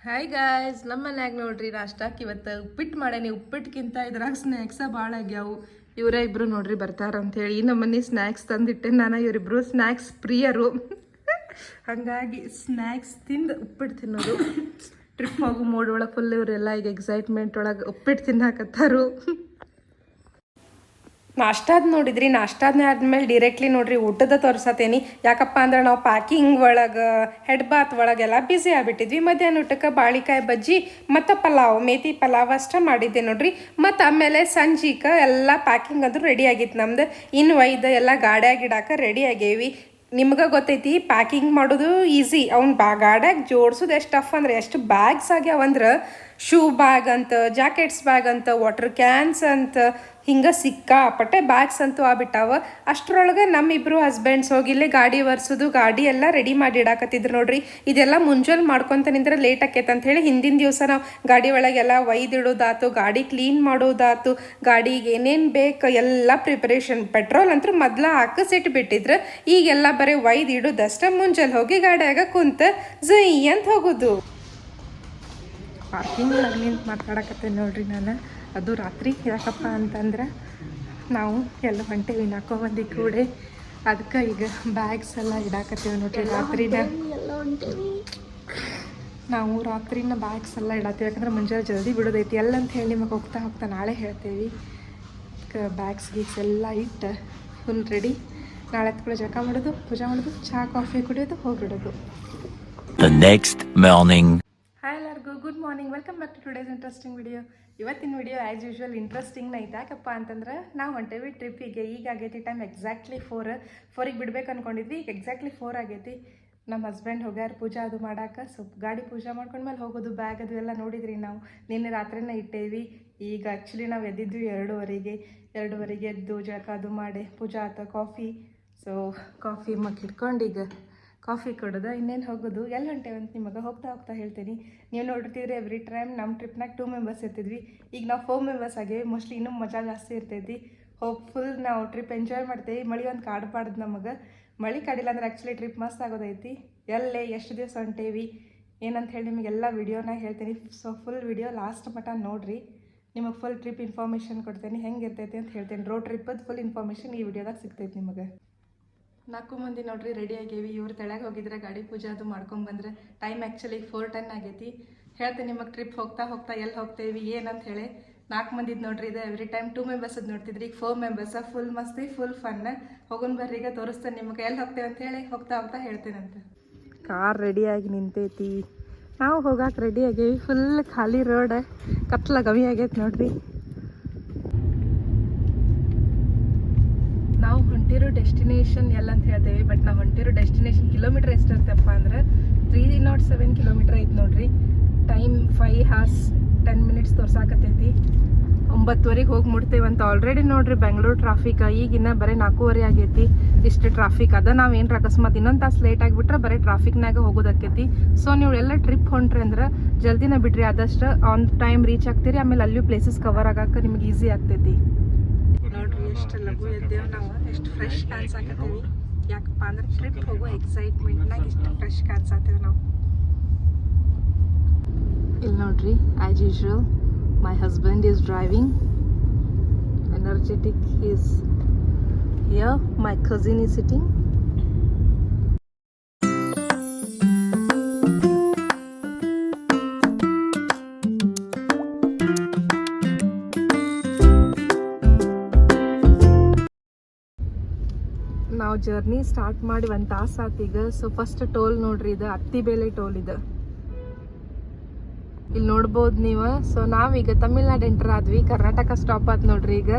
Hi guys, ನಮ್ಮ ಮನ್ಯಾಗ ನೋಡ್ರಿ ನಾಷ್ಟಾಕ್ ಇವತ್ತು ಉಪ್ಪಿಟ್ಟು ಮಾಡೇನಿ. ಉಪ್ಪಿಟ್ಟಕ್ಕಿಂತ ಇದ್ರಾಗ ಸ್ನ್ಯಾಕ್ಸ ಭಾಳ ಆಗ್ಯಾವು. ಇವರೇ ಇಬ್ರು ನೋಡ್ರಿ ಬರ್ತಾರಂತೇಳಿ ನಮ್ಮ ಮನೆ ಸ್ನ್ಯಾಕ್ಸ್ ತಂದಿಟ್ಟೆ ನಾನು. ಇವರಿಬ್ರು ಸ್ನ್ಯಾಕ್ಸ್ ಪ್ರಿಯರು. ಹಾಗಾಗಿ ಸ್ನ್ಯಾಕ್ಸ್ ತಿಂದು ಉಪ್ಪಿಟ್ಟು ತಿನ್ನೋದು. ಟ್ರಿಪ್ ಹೋಗೋ ಮೂಡ್ ಒಳಗೆ ಫುಲ್ ಇವರೆಲ್ಲ ಈಗ ಎಕ್ಸೈಟ್ಮೆಂಟ್ ಒಳಗೆ ಉಪ್ಪಿಟ್ಟು ತಿನ್ನಾಕತ್ತಾರು. ನಾಷ್ಟಾದ ನೋಡಿದ್ರಿ, ನಾಷ್ಟಾದ್ನೇ ಆದ್ಮೇಲೆ ಡೈರೆಕ್ಟ್ಲಿ ನೋಡ್ರಿ ಊಟದ ತೋರ್ಸತ್ತೇನಿ. ಯಾಕಪ್ಪ ಅಂದ್ರೆ ನಾವು ಪ್ಯಾಕಿಂಗ್ ಒಳಗೆ ಹೆಡ್ ಬಾತ್ ಒಳಗೆಲ್ಲ ಬ್ಯುಸಿ ಆಗಿಬಿಟ್ಟಿದ್ವಿ. ಮಧ್ಯಾಹ್ನ ಊಟಕ್ಕೆ ಬಾಳಿಕಾಯಿ ಬಜ್ಜಿ ಮತ್ತು ಪಲಾವ್, ಮೇಥಿ ಪಲಾವ್ ಅಷ್ಟೇ ಮಾಡಿದ್ದೆ ನೋಡ್ರಿ. ಮತ್ತು ಆಮೇಲೆ ಸಂಜೆಗೆ ಎಲ್ಲ ಪ್ಯಾಕಿಂಗ್ ಅಂದ್ರೂ ರೆಡಿ ಆಗಿತ್ತು ನಮ್ದು. ಇನ್ನು ಒಯ್ದು ಎಲ್ಲ ಗಾಡ್ಯಾಗ ಇಡಾಕ ರೆಡಿ ಆಗೇವಿ. ನಿಮ್ಗೆ ಗೊತ್ತೈತಿ ಪ್ಯಾಕಿಂಗ್ ಮಾಡೋದು ಈಸಿ, ಅವ್ನು ಗಾಡ್ಯಾಗ ಜೋಡ್ಸೋದು ಎಷ್ಟು ಟಫ್ ಅಂದ್ರೆ, ಎಷ್ಟು ಬ್ಯಾಗ್ಸ್ ಆಗ್ಯಾವಂದ್ರೆ ಶೂ ಬ್ಯಾಗ್ ಅಂತ, ಜಾಕೆಟ್ಸ್ ಬ್ಯಾಗ್ ಅಂತ, ವಾಟರ್ ಕ್ಯಾನ್ಸ್ ಅಂತ, ಹಿಂಗೆ ಸಿಕ್ಕಾಪಟ್ಟೆ ಬ್ಯಾಗ್ಸ್ ಅಂತೂ ಆಗ್ಬಿಟ್ಟಾವ. ಅಷ್ಟರೊಳಗೆ ನಮ್ಮಿಬ್ರು ಹಸ್ಬೆಂಡ್ಸ್ ಹೋಗಿಲ್ಲೇ ಗಾಡಿ ಒರೆಸೋದು, ಗಾಡಿ ಎಲ್ಲ ರೆಡಿ ಮಾಡಿ ಇಡಾಕತ್ತಿದ್ರು ನೋಡ್ರಿ. ಇದೆಲ್ಲ ಮುಂಜಾನೆ ಮಾಡ್ಕೊತ ನಿಂದ್ರೆ ಲೇಟ್ ಆಕೈತೆ ಅಂತ ಹೇಳಿ ಹಿಂದಿನ ದಿವಸ ನಾವು ಗಾಡಿ ಒಳಗೆಲ್ಲ ಒಯ್ದಿಡೋದಾತು, ಗಾಡಿ ಕ್ಲೀನ್ ಮಾಡೋದಾತು, ಗಾಡಿಗೆ ಏನೇನು ಬೇಕು ಎಲ್ಲ ಪ್ರಿಪರೇಷನ್. ಪೆಟ್ರೋಲ್ ಅಂತೂ ಮೊದಲ ಹಾಕಿಸಿಟ್ಬಿಟ್ಟಿದ್ರು. ಈಗೆಲ್ಲ ಬರೀ ಒಯ್ದಿಡೋದಷ್ಟೇ. ಮುಂಜಾನೆ ಹೋಗಿ ಗಾಡಿಯಾಗ ಕುಂತ ಜೈ ಅಂತ ಹೋಗೋದು. ಪಾರ್ಕಿಂಗ್ ಒಳಗೆ ನಿಂತು ಮಾತಾಡಕತ್ತೇನೆ ನೋಡ್ರಿ ನಾನು. ಅದು ರಾತ್ರಿ. ಯಾಕಪ್ಪ ಅಂತಂದ್ರೆ ನಾವು ಎಲ್ಲ ಹೊಂಟೇವಿ ನಾಲ್ಕೊಂಬಂದಿ ಕೂಡೆ. ಅದಕ್ಕೆ ಈಗ ಬ್ಯಾಗ್ಸ್ ಎಲ್ಲ ಇಡಾಕತ್ತೀವಿ ನೋಡ್ರಿ. ನಾವು ರಾತ್ರಿನ ಬ್ಯಾಗ್ಸ್ ಎಲ್ಲ ಇಡತ್ತೀವಿ. ಯಾಕಂದ್ರೆ ಮುಂಜಾನೆ ಜಲ್ದಿ ಬಿಡೋದೈತಿ ಎಲ್ಲ ಅಂತ ಹೇಳಿ ನಿಮಗೆ ಹೋಗ್ತಾ ಹೋಗ್ತಾ ನಾಳೆ ಹೇಳ್ತೇವೆ. ಬ್ಯಾಗ್ಸ್ ಗೀಗ್ಸ್ ಎಲ್ಲ ಇಟ್ಟು ಫುಲ್ ರೆಡಿ. ನಾಳೆ ಕೂಡ ಜಳಕ ಮಾಡೋದು, ಪೂಜೆ ಮಾಡೋದು, ಚಹಾ ಕಾಫಿ ಕುಡಿಯೋದು, ಹೋಗಿಡೋದು. ಹಾಯ್ ಎಲ್ಲರಿಗೂ, good morning. Welcome back to today's interesting video. ಇವತ್ತಿನ ವಿಡಿಯೋ ಆ್ಯಸ್ ಯೂಶ್ವಲ್ ಇಂಟ್ರೆಸ್ಟಿಂಗ್ನ ಐತೆ. ಯಾಕಪ್ಪ ಅಂತಂದ್ರೆ ನಾವು ಹೊಂಟೇವಿ ಟ್ರಿಪ್ಪಿಗೆ. ಈಗ ಆಗೈತಿ ಟೈಮ್ ಎಕ್ಸಾಕ್ಟ್ಲಿ 4ಗೆ ಬಿಡ್ಬೇಕು ಅಂದ್ಕೊಂಡಿದ್ವಿ. ಈಗ ಎಕ್ಸಾಕ್ಟ್ಲಿ 4 ಆಗೈತಿ. ನಮ್ಮ ಹಸ್ಬೆಂಡ್ ಹೋಗ್ಯಾರ ಪೂಜೆ ಅದು ಮಾಡಾಕ. ಸ್ವಲ್ಪ ಗಾಡಿ ಪೂಜೆ ಮಾಡ್ಕೊಂಡ್ಮೇಲೆ ಹೋಗೋದು. ಬ್ಯಾಗ್ ಅದು ಎಲ್ಲ ನೋಡಿದ್ರಿ ನಾವು ನಿನ್ನೆ ರಾತ್ರಿನ ಇಟ್ಟೇವಿ. ಈಗ ಆ್ಯಕ್ಚುಲಿ ನಾವು ಎದ್ದಿದ್ವಿ 2:30ಗೆ ಎದ್ದು ಜಳಕ ಅದು ಮಾಡಿ ಪೂಜೆ ಆತ, ಕಾಫಿ. ಸೊ ಕಾಫಿ ಮಗ್ ಹಿಡ್ಕೊಂಡು ಈಗ ಕಾಫಿ ಕೊಡೋದು, ಇನ್ನೇನು ಹೋಗೋದು. ಎಲ್ಲಿ ಹೊಂಟೇವಂತ ನಿಮಗೆ ಹೋಗ್ತಾ ಹೋಗ್ತಾ ಹೇಳ್ತೀನಿ. ನೀವು ನೋಡ್ತಿದ್ರೆ ಎವ್ರಿ ಟೈಮ್ ನಮ್ಮ ಟ್ರಿಪ್ನಾಗ 2 ಮೆಂಬರ್ಸ್ ಇರ್ತಿದ್ವಿ. ಈಗ ನಾವು 4 ಮೆಂಬರ್ಸ್ ಆಗೇವಿ. ಮೋಸ್ಟ್ಲಿ ಇನ್ನೂ ಮಜಾ ಜಾಸ್ತಿ ಇರ್ತೈತಿ. ಹೋಪ್ಫುಲ್ ನಾವು ಟ್ರಿಪ್ ಎಂಜಾಯ್ ಮಾಡ್ತೇವೆ. ಮಳೆ ಒಂದು ಕಾಡ್ಬಾರ್ದು ನಮಗೆ. ಮಳೆ ಕಾಡಿಲ್ಲ ಅಂದ್ರೆ ಆ್ಯಕ್ಚುಲಿ ಟ್ರಿಪ್ ಮಸ್ತ್ ಆಗೋದೈತಿ. ಎಲ್ಲೇ ಎಷ್ಟು ದಿವಸ ಹೊಂಟೇವಿ ಏನಂತ ಹೇಳಿ ನಿಮಗೆಲ್ಲ ವಿಡಿಯೋನಾಗ ಹೇಳ್ತೀನಿ. ಸೊ ಫುಲ್ ವಿಡಿಯೋ ಲಾಸ್ಟ್ ಮಟ್ಟ ನೋಡಿರಿ. ನಿಮಗೆ ಫುಲ್ ಟ್ರಿಪ್ ಇನ್ಫಾರ್ಮೇಷನ್ ಕೊಡ್ತೇನೆ, ಹೆಂಗೆ ಇರ್ತೈತಿ ಅಂತ ಹೇಳ್ತೇನೆ. ರೋಡ್ ಟ್ರಿಪ್ಪದು ಫುಲ್ ಇನ್ಫಾರ್ಮೇಷನ್ ಈ ವಿಡಿಯೋದಾಗ ಸಿಗ್ತೈತಿ ನಿಮಗೆ. 4 ಮಂದಿ ನೋಡ್ರಿ ರೆಡಿ ಆಗೇವಿ. ಇವ್ರು ತೆಳಗೆ ಹೋಗಿದ್ರೆ ಗಾಡಿ ಪೂಜೆ ಅದು ಮಾಡ್ಕೊಂಡ್ಬಂದ್ರೆ ಟೈಮ್ ಆ್ಯಕ್ಚುಲಿ 4:10 ಆಗೈತಿ. ಹೇಳ್ತೇನೆ ನಿಮಗೆ ಟ್ರಿಪ್ ಹೋಗ್ತಾ ಹೋಗ್ತಾ ಎಲ್ಲಿ ಹೋಗ್ತೇವಿ ಏನಂತ ಹೇಳಿ. 4 ಮಂದಿದ್ದು ನೋಡ್ರಿ ಇದು. Every time 2 ಮೆಂಬರ್ಸದ್ದು ನೋಡ್ತಿದ್ರಿ. ಈಗ 4 ಮೆಂಬರ್ಸ. ಫುಲ್ ಮಸ್ತಿ, ಫುಲ್ ಫನ್. ಹೋಗೋಣ ಬರ್ರಿ, ಈಗ ತೋರಿಸ್ತೇನೆ ನಿಮಗೆ ಎಲ್ಲಿ ಹೋಗ್ತೇವೆ ಅಂತ ಹೇಳಿ. ಹೋಗ್ತಾ ಹೋಗ್ತಾ ಹೇಳ್ತೇನಂತ. ಕಾರ್ ರೆಡಿಯಾಗಿ ನಿಂತೈತಿ. ನಾವು ಹೋಗಕ್ಕೆ ರೆಡಿ ಆಗೇವಿ. ಫುಲ್ ಖಾಲಿ ರೋಡ್, ಕತ್ಲ ಗವಿ ಆಗೈತೆ ನೋಡ್ರಿ. ನಾವು ಹೊಂಟಿರೋ ಡೆಸ್ಟಿನೇಷನ್ ಎಲ್ಲ ಅಂತ ಹೇಳ್ತೇವೆ, ಬಟ್ ನಾವು ಹೊಂಟಿರೋ ಡೆಸ್ಟಿನೇಷನ್ ಕಿಲೋಮೀಟರ್ ಎಷ್ಟಿರ್ತಪ್ಪ ಅಂದ್ರೆ 307 ಕಿಲೋಮೀಟರ್ ಐತೆ ನೋಡ್ರಿ. Time 5 hours 10 minutes ತೋರ್ಸಾಕತ್ತೈತಿ. 9:00ಗೆ ಹೋಗಿ ಮುಡ್ತೇವಂತ. ಆಲ್ರೆಡಿ ನೋಡ್ರಿ ಬೆಂಗಳೂರು ಟ್ರಾಫಿಕ್ ಈಗಿನ್ನ ಬರೀ 4:30 ಆಗೈತಿ. ಇಷ್ಟು ಟ್ರಾಫಿಕ್ ಅದ. ನಾವು ಏನ್ರ ಅಕಸ್ಮಾತ್ ಇನ್ನೊಂದು ತಾಸು ಲೇಟ್ ಆಗಿಬಿಟ್ರೆ ಬರೀ ಟ್ರಾಫಿಕ್ನಾಗ ಹೋಗೋದಕ್ಕೈತಿ. ಸೊ ನೀವು ಎಲ್ಲ ಟ್ರಿಪ್ ಹೊಂಟ್ರಿ ಅಂದ್ರೆ ಜಲ್ದಿನ ಬಿಡ್ರಿ, ಆದಷ್ಟು ಆನ್ ಟೈಮ್ ರೀಚ್ ಆಗ್ತೀರಿ. ಆಮೇಲೆ ಅಲ್ಲಿಯೂ ಪ್ಲೇಸಸ್ ಕವರ್ ಆಗಕ್ಕೆ ನಿಮ್ಗೆ ಈಸಿ ಆಗ್ತೈತಿ. ನೋಡ್ರಿ ಎಷ್ಟು ಲಘು ಎದ್ದೇವೆ ನಾವು, ಎಷ್ಟು ಫ್ರೆಶ್ ಕಾಣಿಸಾಕತ್ತೀವಿ. ಯಾಕಪ್ಪ ಅಂದ್ರೆ ಟ್ರಿಪ್ ಹೋಗೋ ಎಕ್ಸೈಟ್ಮೆಂಟ್ನಾಗ ಎಷ್ಟು ಫ್ರೆಶ್ ಕಾಣಿಸಾತೇವೆ ನಾವು. ಇಲ್ಲಿ ನೋಡ್ರಿ, as usual my husband is driving. Energetic is here. My cousin is sitting. ನಾವು ಜರ್ನಿ ಸ್ಟಾರ್ಟ್ ಮಾಡಿ 1 ತಾಸು ಆತೀಗ. ಸೊ ಫಸ್ಟ್ ಟೋಲ್ ನೋಡ್ರಿ, ಇದು ಅತ್ತಿಬೇಲೆ ಟೋಲ್ ಇದು. ಇಲ್ಲಿ ನೋಡ್ಬೋದು ನೀವು. ಸೊ ನಾವೀಗ ತಮಿಳ್ನಾಡು ಎಂಟರ್ ಆದ್ವಿ. ಕರ್ನಾಟಕ ಸ್ಟಾಪ್ ಆಯ್ತು ನೋಡ್ರಿ. ಈಗ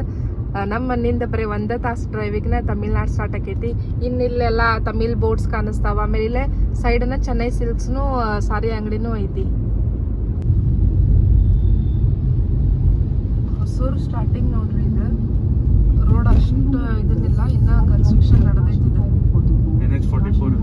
ನಮ್ಮ ಮನೆಯಿಂದ ಬರೀ 1 ತಾಸು ಡ್ರೈವಿಂಗ್ನ ತಮಿಳ್ನಾಡು ಸ್ಟಾರ್ಟ್ ಆಕೈತಿ. ಇನ್ನಿಲ್ಲೆಲ್ಲ ತಮಿಳ್ ಬೋರ್ಡ್ಸ್ ಕಾಣಿಸ್ತಾವ. ಆಮೇಲೆ ಇಲ್ಲೇ ಸೈಡನ್ನ ಚೆನ್ನೈ ಸಿಲ್ಕ್ಸ್ನು ಸಾರಿ ಅಂಗಡಿನೂ ಐತಿ. ಹೊಸೂರು ಸ್ಟಾರ್ಟಿಂಗ್ ನೋಡ್ರಿ. ಇದು ರೋಡ್ ಅಷ್ಟು ಇದನ್ನಿಲ್ಲ, ಇನ್ನ ಕನ್ಸ್ಟ್ರಕ್ಷನ್ ನಡೆದೈತಿ. NH44.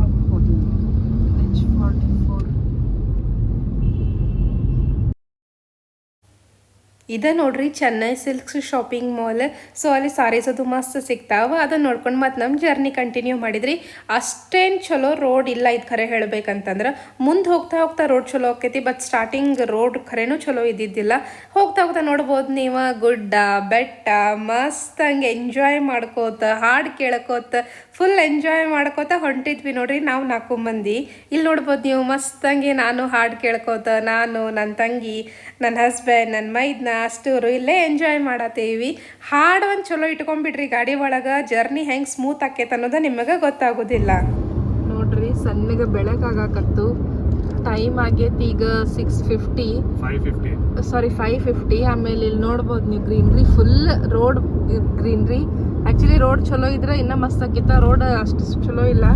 ಇದ ನೋಡ್ರಿ Chennai silks shopping mall. So ಅಲ್ಲಿ ಸಾರೀಸ್ ಅದು ಮಸ್ತ್ ಸಿಗ್ತಾವ. ಅದನ್ನ ನೋಡ್ಕೊಂಡು ಮತ್ತೆ ನಮ್ಮ ಜರ್ನಿ ಕಂಟಿನ್ಯೂ ಮಾಡಿದ್ರಿ. ಅಷ್ಟೇನು ಚಲೋ ರೋಡ್ ಇಲ್ಲ ಇದು ಖರೆ ಹೇಳ್ಬೇಕಂತಂದ್ರೆ. ಮುಂದೆ ಹೋಗ್ತಾ ಹೋಗ್ತಾ ರೋಡ್ ಚಲೋ ಆಕೈತಿ, ಬಟ್ ಸ್ಟಾರ್ಟಿಂಗ್ ರೋಡ್ ಖರೇನೂ ಚಲೋ ಇದ್ದಿದ್ದಿಲ್ಲ. ಹೋಗ್ತಾ ಹೋಗ್ತಾ ನೋಡ್ಬೋದು ನೀವು ಗುಡ್ಡ ಬೆಟ್ಟ ಮಸ್ತ್ ಹಂಗೆ ಎಂಜಾಯ್ ಮಾಡ್ಕೋತ ಹಾಡು ಕೇಳ್ಕೋತ ಫುಲ್ ಎಂಜಾಯ್ ಮಾಡ್ಕೋತ ಹೊಂಟಿದ್ವಿ ನೋಡ್ರಿ ನಾವು 4 ಮಂದಿ. ಇಲ್ಲಿ ನೋಡ್ಬೋದು ನೀವು ಮಸ್ತ್ ಹಂಗೆ ನಾನು ಹಾಡು ಕೇಳ್ಕೋತ, ನಾನು ನನ್ನ ತಂಗಿ, ನನ್ನ ಹಸ್ಬೆಂಡ್, ನನ್ನ ಮೈದ್ನ ಅಷ್ಟೂರು ಇಲ್ಲೇ ಎಂಜಾಯ್ ಮಾಡತ್ತೀವಿ. ಹಾಡು ಒಂದು ಚಲೋ ಇಟ್ಕೊಂಡ್ಬಿಡ್ರಿ ಗಾಡಿ ಒಳಗೆ, ಜರ್ನಿ ಹೆಂಗೆ ಸ್ಮೂತ್ ಆಕೈತೆ ಅನ್ನೋದು ನಿಮಗೆ ಗೊತ್ತಾಗೋದಿಲ್ಲ. ನೋಡ್ರಿ ಸಣ್ಣಗೆ ಬೆಳಕಾಗಕತ್ತು. ಟೈಮ್ ಆಗೈತಿ ಈಗ 6:50 5:50. ಆಮೇಲೆ ಇಲ್ಲಿ ನೋಡ್ಬೋದು ನೀವು greenery, full road greenery. Actually road ಚಲೋ ಇದ್ರೆ ಇನ್ನೂ ಮಸ್ತ್ ಆಕೈತ. ರೋಡ್ ಅಷ್ಟು ಚಲೋ ಇಲ್ಲ,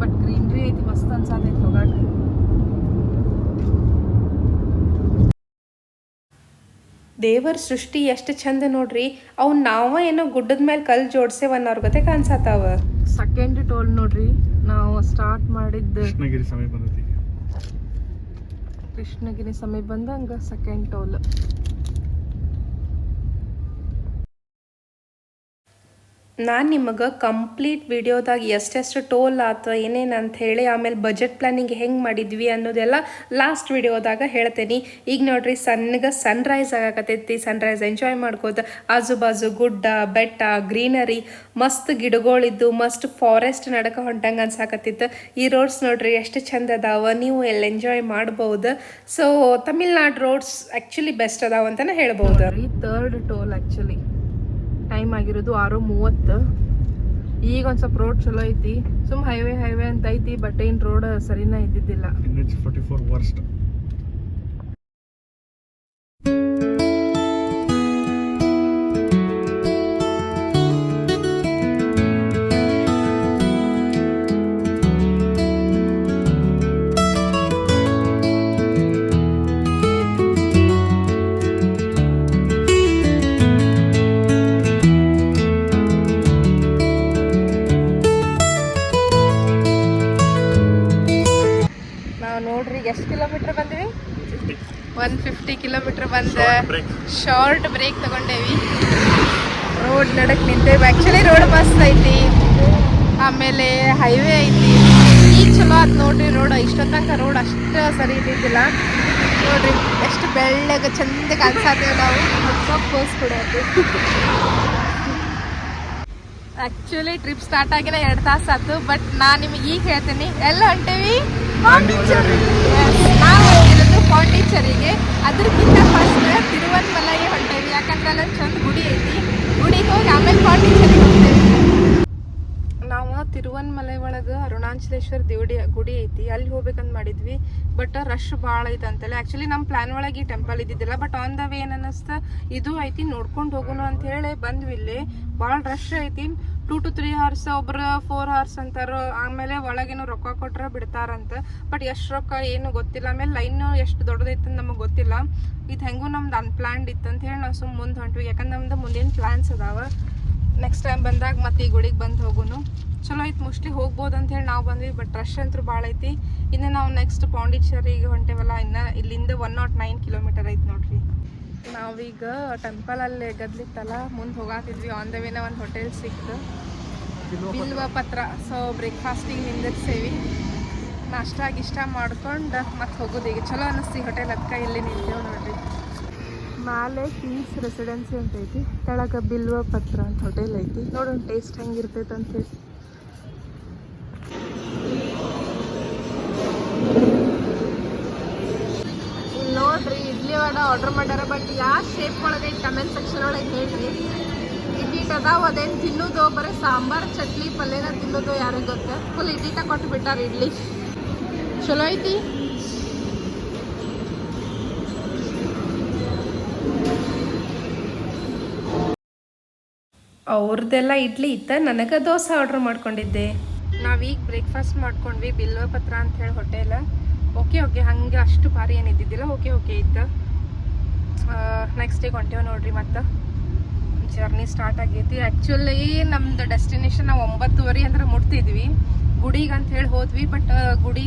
ಬಟ್ ಗ್ರೀನ್ರಿ ಐತಿ, ಮಸ್ತ್ ಅನ್ಸಾತೈತಿ ಹೋಗಾಕ. ದೇವರ ಸೃಷ್ಟಿ ಎಷ್ಟು ಚಂದ ನೋಡ್ರಿ. ಅವು ನಾವ ಏನೋ ಗುಡ್ಡದ ಮೇಲೆ ಕಲ್ಲು ಜೋಡ್ಸೇವ ಅನ್ನೋರ್ ಗತೆ ಕಾಣಿಸತ್ತಾವ. ಸೆಕೆಂಡ್ ಟೋಲ್ ನೋಡ್ರಿ ನಾವು ಸ್ಟಾರ್ಟ್ ಮಾಡಿದ್ದು ಕೃಷ್ಣಗಿರಿ ಸಮೀಪ ಬಂದಂಗ ಸೆಕೆಂಡ್ ಟೋಲ್. ನಾನು ನಿಮಗೆ ಕಂಪ್ಲೀಟ್ ವಿಡಿಯೋದಾಗ ಎಷ್ಟೆಷ್ಟು ಟೋಲ್ ಆತ ಏನೇನು ಅಂತ ಹೇಳಿ, ಆಮೇಲೆ ಬಜೆಟ್ ಪ್ಲಾನಿಂಗ್ ಹೆಂಗೆ ಮಾಡಿದ್ವಿ ಅನ್ನೋದೆಲ್ಲ ಲಾಸ್ಟ್ ವಿಡಿಯೋದಾಗ ಹೇಳ್ತೇನೆ. ಈಗ ನೋಡ್ರಿ ಸಣ್ಣಗೆ ಸನ್ರೈಸ್ ಆಗಕತ್ತೈತಿ. ಸನ್ರೈಸ್ ಎಂಜಾಯ್ ಮಾಡ್ಕೋತ ಆಜು ಬಾಜು ಗುಡ್ಡ ಬೆಟ್ಟ ಗ್ರೀನರಿ ಮಸ್ತ್ ಗಿಡಗಳಿದ್ದು ಮಸ್ತ್ ಫಾರೆಸ್ಟ್ ನಡಕ ಹೊಂಟಂಗೆ ಅನ್ಸಾಕತ್ತಿತ್ತು. ಈ ರೋಡ್ಸ್ ನೋಡ್ರಿ ಎಷ್ಟು ಚಂದ ಅದಾವ, ನೀವು ಎಲ್ಲ ಎಂಜಾಯ್ ಮಾಡ್ಬೋದು. So Tamil Nadu roads actually best ಅದಾವ ಅಂತಲೇ ಹೇಳ್ಬೋದು. ಈ ಥರ್ಡ್ ಟೋಲ್ ಆ್ಯಕ್ಚುಲಿ ಟೈಮ್ ಆಗಿರೋದು 6:30. ಈಗ ಒಂದು ಸ್ವಲ್ಪ ರೋಡ್ ಚಲೋ ಐತಿ. ಸುಮ್ ಹೈವೇ ಅಂತ ಐತಿ, ಬಟ್ ಏನು ರೋಡ್ ಸರಿನಾ ಇದ್ದಿದ್ದಿಲ್ಲ. ಎಷ್ಟು ಕಿಲೋಮೀಟರ್ ಬಂದ್ವಿ? 150 ಕಿಲೋಮೀಟರ್ ಬಂದು ಶಾರ್ಟ್ ಬ್ರೇಕ್ ತಗೊಂಡೇವಿ. ರೋಡ್ ನಡಕ್ ನಿಂತೇವಿ. ಆ್ಯಕ್ಚುಲಿ ರೋಡ್ ಮಸ್ತ್ ಐತಿ, ಆಮೇಲೆ ಹೈವೇ ಐತಿ. ಈಗ ಚಲೋ ಆಯ್ತು ನೋಡ್ರಿ ರೋಡ್. ಇಷ್ಟೊತ್ತಂಕ ರೋಡ್ ಅಷ್ಟು ಸರಿ ಇದ್ದಿದ್ದಿಲ್ಲ. ನೋಡ್ರಿ ಎಷ್ಟು ಬೆಳ್ಳಗೆ ಚಂದ ಕಾಣಿಸ್ತೇವೆ ನಾವು. ಪೋಸ್ ಕೂಡ ಆ್ಯಕ್ಚುಲಿ ಟ್ರಿಪ್ ಸ್ಟಾರ್ಟ್ ಆಗಿನ 2 ತಾಸು ಆಯ್ತು. ಬಟ್ ನಾನು ನಿಮಗೆ ಈಗ ಹೇಳ್ತೀನಿ ಎಲ್ಲ ಹೊಂಟೇವಿ ನಾವು ಹೋಗಿರೋದು ಪಾಂಡಿಚೇರಿಗೆ. ಅದಕ್ಕಿಂತ ಫಸ್ಟ್ ತಿರುವನ್ಮಲೈ ಹೊಂಟೇವಿ, ಯಾಕಂದ್ರೆ ಅಲ್ಲೊಂದು ಚಂದ ಗುಡಿ ಐತಿ. ಗುಡಿಗೆ ಹೋಗಿ ಆಮೇಲೆ ಪಾಂಡಿಚೇರಿಗೆ ಹೋಗ್ತೇವೆ ನಾವು. ತಿರುವನ್ಮಲೈ ಒಳಗೆ ಅರುಣಾಚಲೇಶ್ವರ ಗುಡಿ ಐತಿ, ಅಲ್ಲಿ ಹೋಗ್ಬೇಕಂತ ಮಾಡಿದ್ವಿ. ಬಟ್ ರಶ್ ಭಾಳ ಐತೆ ಅಂತೇಳಿ. ಆ್ಯಕ್ಚುಲಿ ನಮ್ಮ ಪ್ಲ್ಯಾನ್ ಒಳಗೆ ಈ ಟೆಂಪಲ್ ಇದ್ದಿದ್ದಿಲ್ಲ, ಬಟ್ ಆನ್ ದ ವೇ ಏನು ಅನ್ನಿಸ್ತಾ ಇದು ಐತಿ ನೋಡ್ಕೊಂಡು ಹೋಗೋಣ ಅಂತ ಹೇಳಿ ಬಂದ್ವಿ. ಇಲ್ಲಿ ಭಾಳ ರಶ್ ಐತಿ. 2 to 3 hours, ಒಬ್ರು 4 hours ಅಂತಾರೋ. ಆಮೇಲೆ ಒಳಗೇನೋ ರೊಕ್ಕ ಕೊಟ್ರೆ ಬಿಡ್ತಾರಂತ, ಬಟ್ ಎಷ್ಟು ರೊಕ್ಕ ಏನು ಗೊತ್ತಿಲ್ಲ. ಆಮೇಲೆ ಲೈನು ಎಷ್ಟು ದೊಡ್ಡದೈತೆ ಅಂತ ನಮಗೆ ಗೊತ್ತಿಲ್ಲ. ಇದು ಹೆಂಗೂ ನಮ್ದು ಅನ್ಪ್ಲಾನ್ಡ್ ಇತ್ತು ಅಂತ ಹೇಳಿ ನಾವು ಸುಮ್ಮ ಮುಂದೆ ಹೊಂಟ್ವಿ. ಯಾಕಂದ್ರೆ ನಮ್ದು ಮುಂದಿನ ಪ್ಲ್ಯಾನ್ಸ್ ಅದಾವ. ನೆಕ್ಸ್ಟ್ ಟೈಮ್ ಬಂದಾಗ ಮತ್ತೆ ಈ ಗುಡಿಗೆ ಬಂದು ಹೋಗೋನು. ಚಲೋ ಐತಿ, ಮೋಸ್ಟ್ಲಿ ಹೋಗ್ಬೋದು ಅಂತ ಹೇಳಿ ನಾವು ಬಂದ್ವಿ. ಬಟ್ ರಶ್ ಅಂತೂ ಭಾಳ ಐತಿ. ಇನ್ನು ನಾವು ನೆಕ್ಸ್ಟ್ ಪಾಂಡಿಚೇರಿಗೆ ಹೊಂಟೇವಲ್ಲ, ಇನ್ನು ಇಲ್ಲಿಂದ 109 ಕಿಲೋಮೀಟರ್ ಐತಿ ನೋಡ್ರಿ. ನಾವೀಗ ಟೆಂಪಲಲ್ಲಿ ಗದ್ಲಿತ್ತಲ್ಲ ಮುಂದೆ ಹೋಗಾತಿದ್ವಿ. ಆನ್ ದ ವೇನ ಒಂದು ಹೋಟೆಲ್ ಸಿಕ್ತು, ಬಿಲ್ವ ಪತ್ರ. ಸೊ ಬ್ರೇಕ್ಫಾಸ್ಟಿಗೆ ನಿಂದಿರ್ಸೇವಿ, ನಾಷ್ಟ ಮಾಡ್ಕೊಂಡು ಮತ್ತೆ ಹೋಗೋದು. ಈಗ ಚಲೋ ಅನ್ನಿಸ್ತು ಈ ಹೋಟೆಲ್. ಅದಕ್ಕೆ ಇಲ್ಲಿ ನಿಂತೇವೆ ನೋಡ್ರಿ. ಮೇಲೆ ಪೀಸ್ ರೆಸಿಡೆನ್ಸಿ ಅಂತ ಐತಿ, ಕೆಳಗೆ ಬಿಲ್ವ ಪತ್ರ ಅಂತ ಹೋಟೆಲ್ ಐತಿ. ನೋಡೋಣ ಟೇಸ್ಟ್ ಹೆಂಗಿರ್ತೈತೆ ಅಂತೇಳಿ. ನೋಡ್ರಿ ಇಡ್ಲಿ ವಡೆ ಆರ್ಡರ್ ಮಾಡ್ಯಾರ, ಬಟ್ ಯಾವ ಶೇಪ್ ಒಳಗೆ ಐತಿ ಕಮೆಂಟ್ ಸೆಕ್ಷನ್ ಒಳಗೆ ಹೇಳ್ರಿ. ಇಡ್ಲಿಟ್ ಅದಾವ, ಅದೇನು ತಿನ್ನೋದು ಬರೀ ಸಾಂಬಾರು ಚಟ್ನಿ ಪಲ್ಯನ ತಿನ್ನೋದು ಯಾರಿಗೆ ಗೊತ್ತ. ಫುಲ್ ಇಡ್ಲಿಟ ಕೊಟ್ಟು ಬಿಟ್ಟಾರ. ಇಡ್ಲಿ ಚಲೋ ಐತಿ. ಅವ್ರದ್ದೆಲ್ಲ ಇಡ್ಲಿ ಇತ್ತ, ನನಗೆ ದೋಸೆ ಆರ್ಡ್ರ್ ಮಾಡ್ಕೊಂಡಿದ್ದೆ. ನಾವೀಗ ಬ್ರೇಕ್ಫಾಸ್ಟ್ ಮಾಡ್ಕೊಂಡ್ವಿ ಬಿಲ್ವ ಪತ್ರ ಅಂತ ಹೇಳಿ ಹೋಟೆಲ್. ಓಕೆ ಹಂಗೆ ಅಷ್ಟು ಭಾರಿ ಏನಿದ್ದಿದ್ದಿಲ್ಲ. ಓಕೆ ಇತ್ತು. ನೆಕ್ಸ್ಟ್ ಡೇಗೆ ಹೊಂಟೇವೆ ನೋಡ್ರಿ. ಮತ್ತು ಜರ್ನಿ ಸ್ಟಾರ್ಟ್ ಆಗೈತಿ. ಆ್ಯಕ್ಚುಲಿ ನಮ್ದು ಡೆಸ್ಟಿನೇಷನ್ ನಾವು 9:30 ಅಂದ್ರೆ ಮುಟ್ತಿದ್ವಿ. ಗುಡಿಗೆ ಅಂತ ಹೇಳಿ ಹೋದ್ವಿ. ಬಟ್ ಗುಡಿ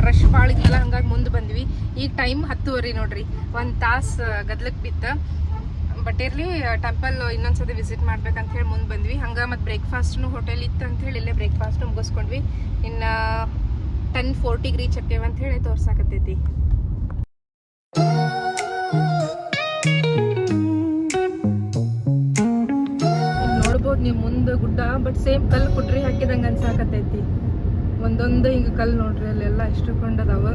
ರಶ್ ಭಾಳ ಇತ್ತಲ್ಲ, ಹಂಗಾಗಿ ಮುಂದೆ ಬಂದ್ವಿ. ಈಗ ಟೈಮ್ 10:30 ನೋಡ್ರಿ. 1 ತಾಸು ಗದ್ಲಕ್ಕೆ ಬಿತ್ತ. ಬಟ್ ಇರ್ಲಿ, ಟೆಂಪಲ್ ಇನ್ನೊಂದ್ಸತಿ ವಿಸಿಟ್ ಮಾಡ್ಬೇಕಂತ ಹೇಳಿ ಮುಂದೆ ಬಂದ್ವಿ. ಹಂಗೆ ಮತ್ತು ಬ್ರೇಕ್ಫಾಸ್ಟ್ನು ಹೋಟೆಲ್ ಇತ್ತು ಅಂತ ಹೇಳಿ ಇಲ್ಲೇ ಬ್ರೇಕ್ಫಾಸ್ಟ್ ಮುಗಿಸ್ಕೊಂಡ್ವಿ. ಇನ್ನು 10:40 ರೀಚ್ ಆಕ್ಕೇವೆ ಅಂತ ಹೇಳಿ ತೋರ್ಸಾಕತ್ತೈತಿ. ನೋಡ್ಬೋದು ನೀವು ಮುಂದೆ ಗುಡ್ಡ, ಬಟ್ ಸೇಮ್ ಕಲ್ಲು ಕುಟ್ರಿ ಹಾಕಿದಂಗೆ ಅನ್ಸಾಕತ್ತೈತಿ. ಒಂದೊಂದು ಹಿಂಗೆ ಕಲ್ಲು ನೋಡ್ರಿ, ಅಲ್ಲೆಲ್ಲ ಎಷ್ಟು ಕೊಂಡದಾವ.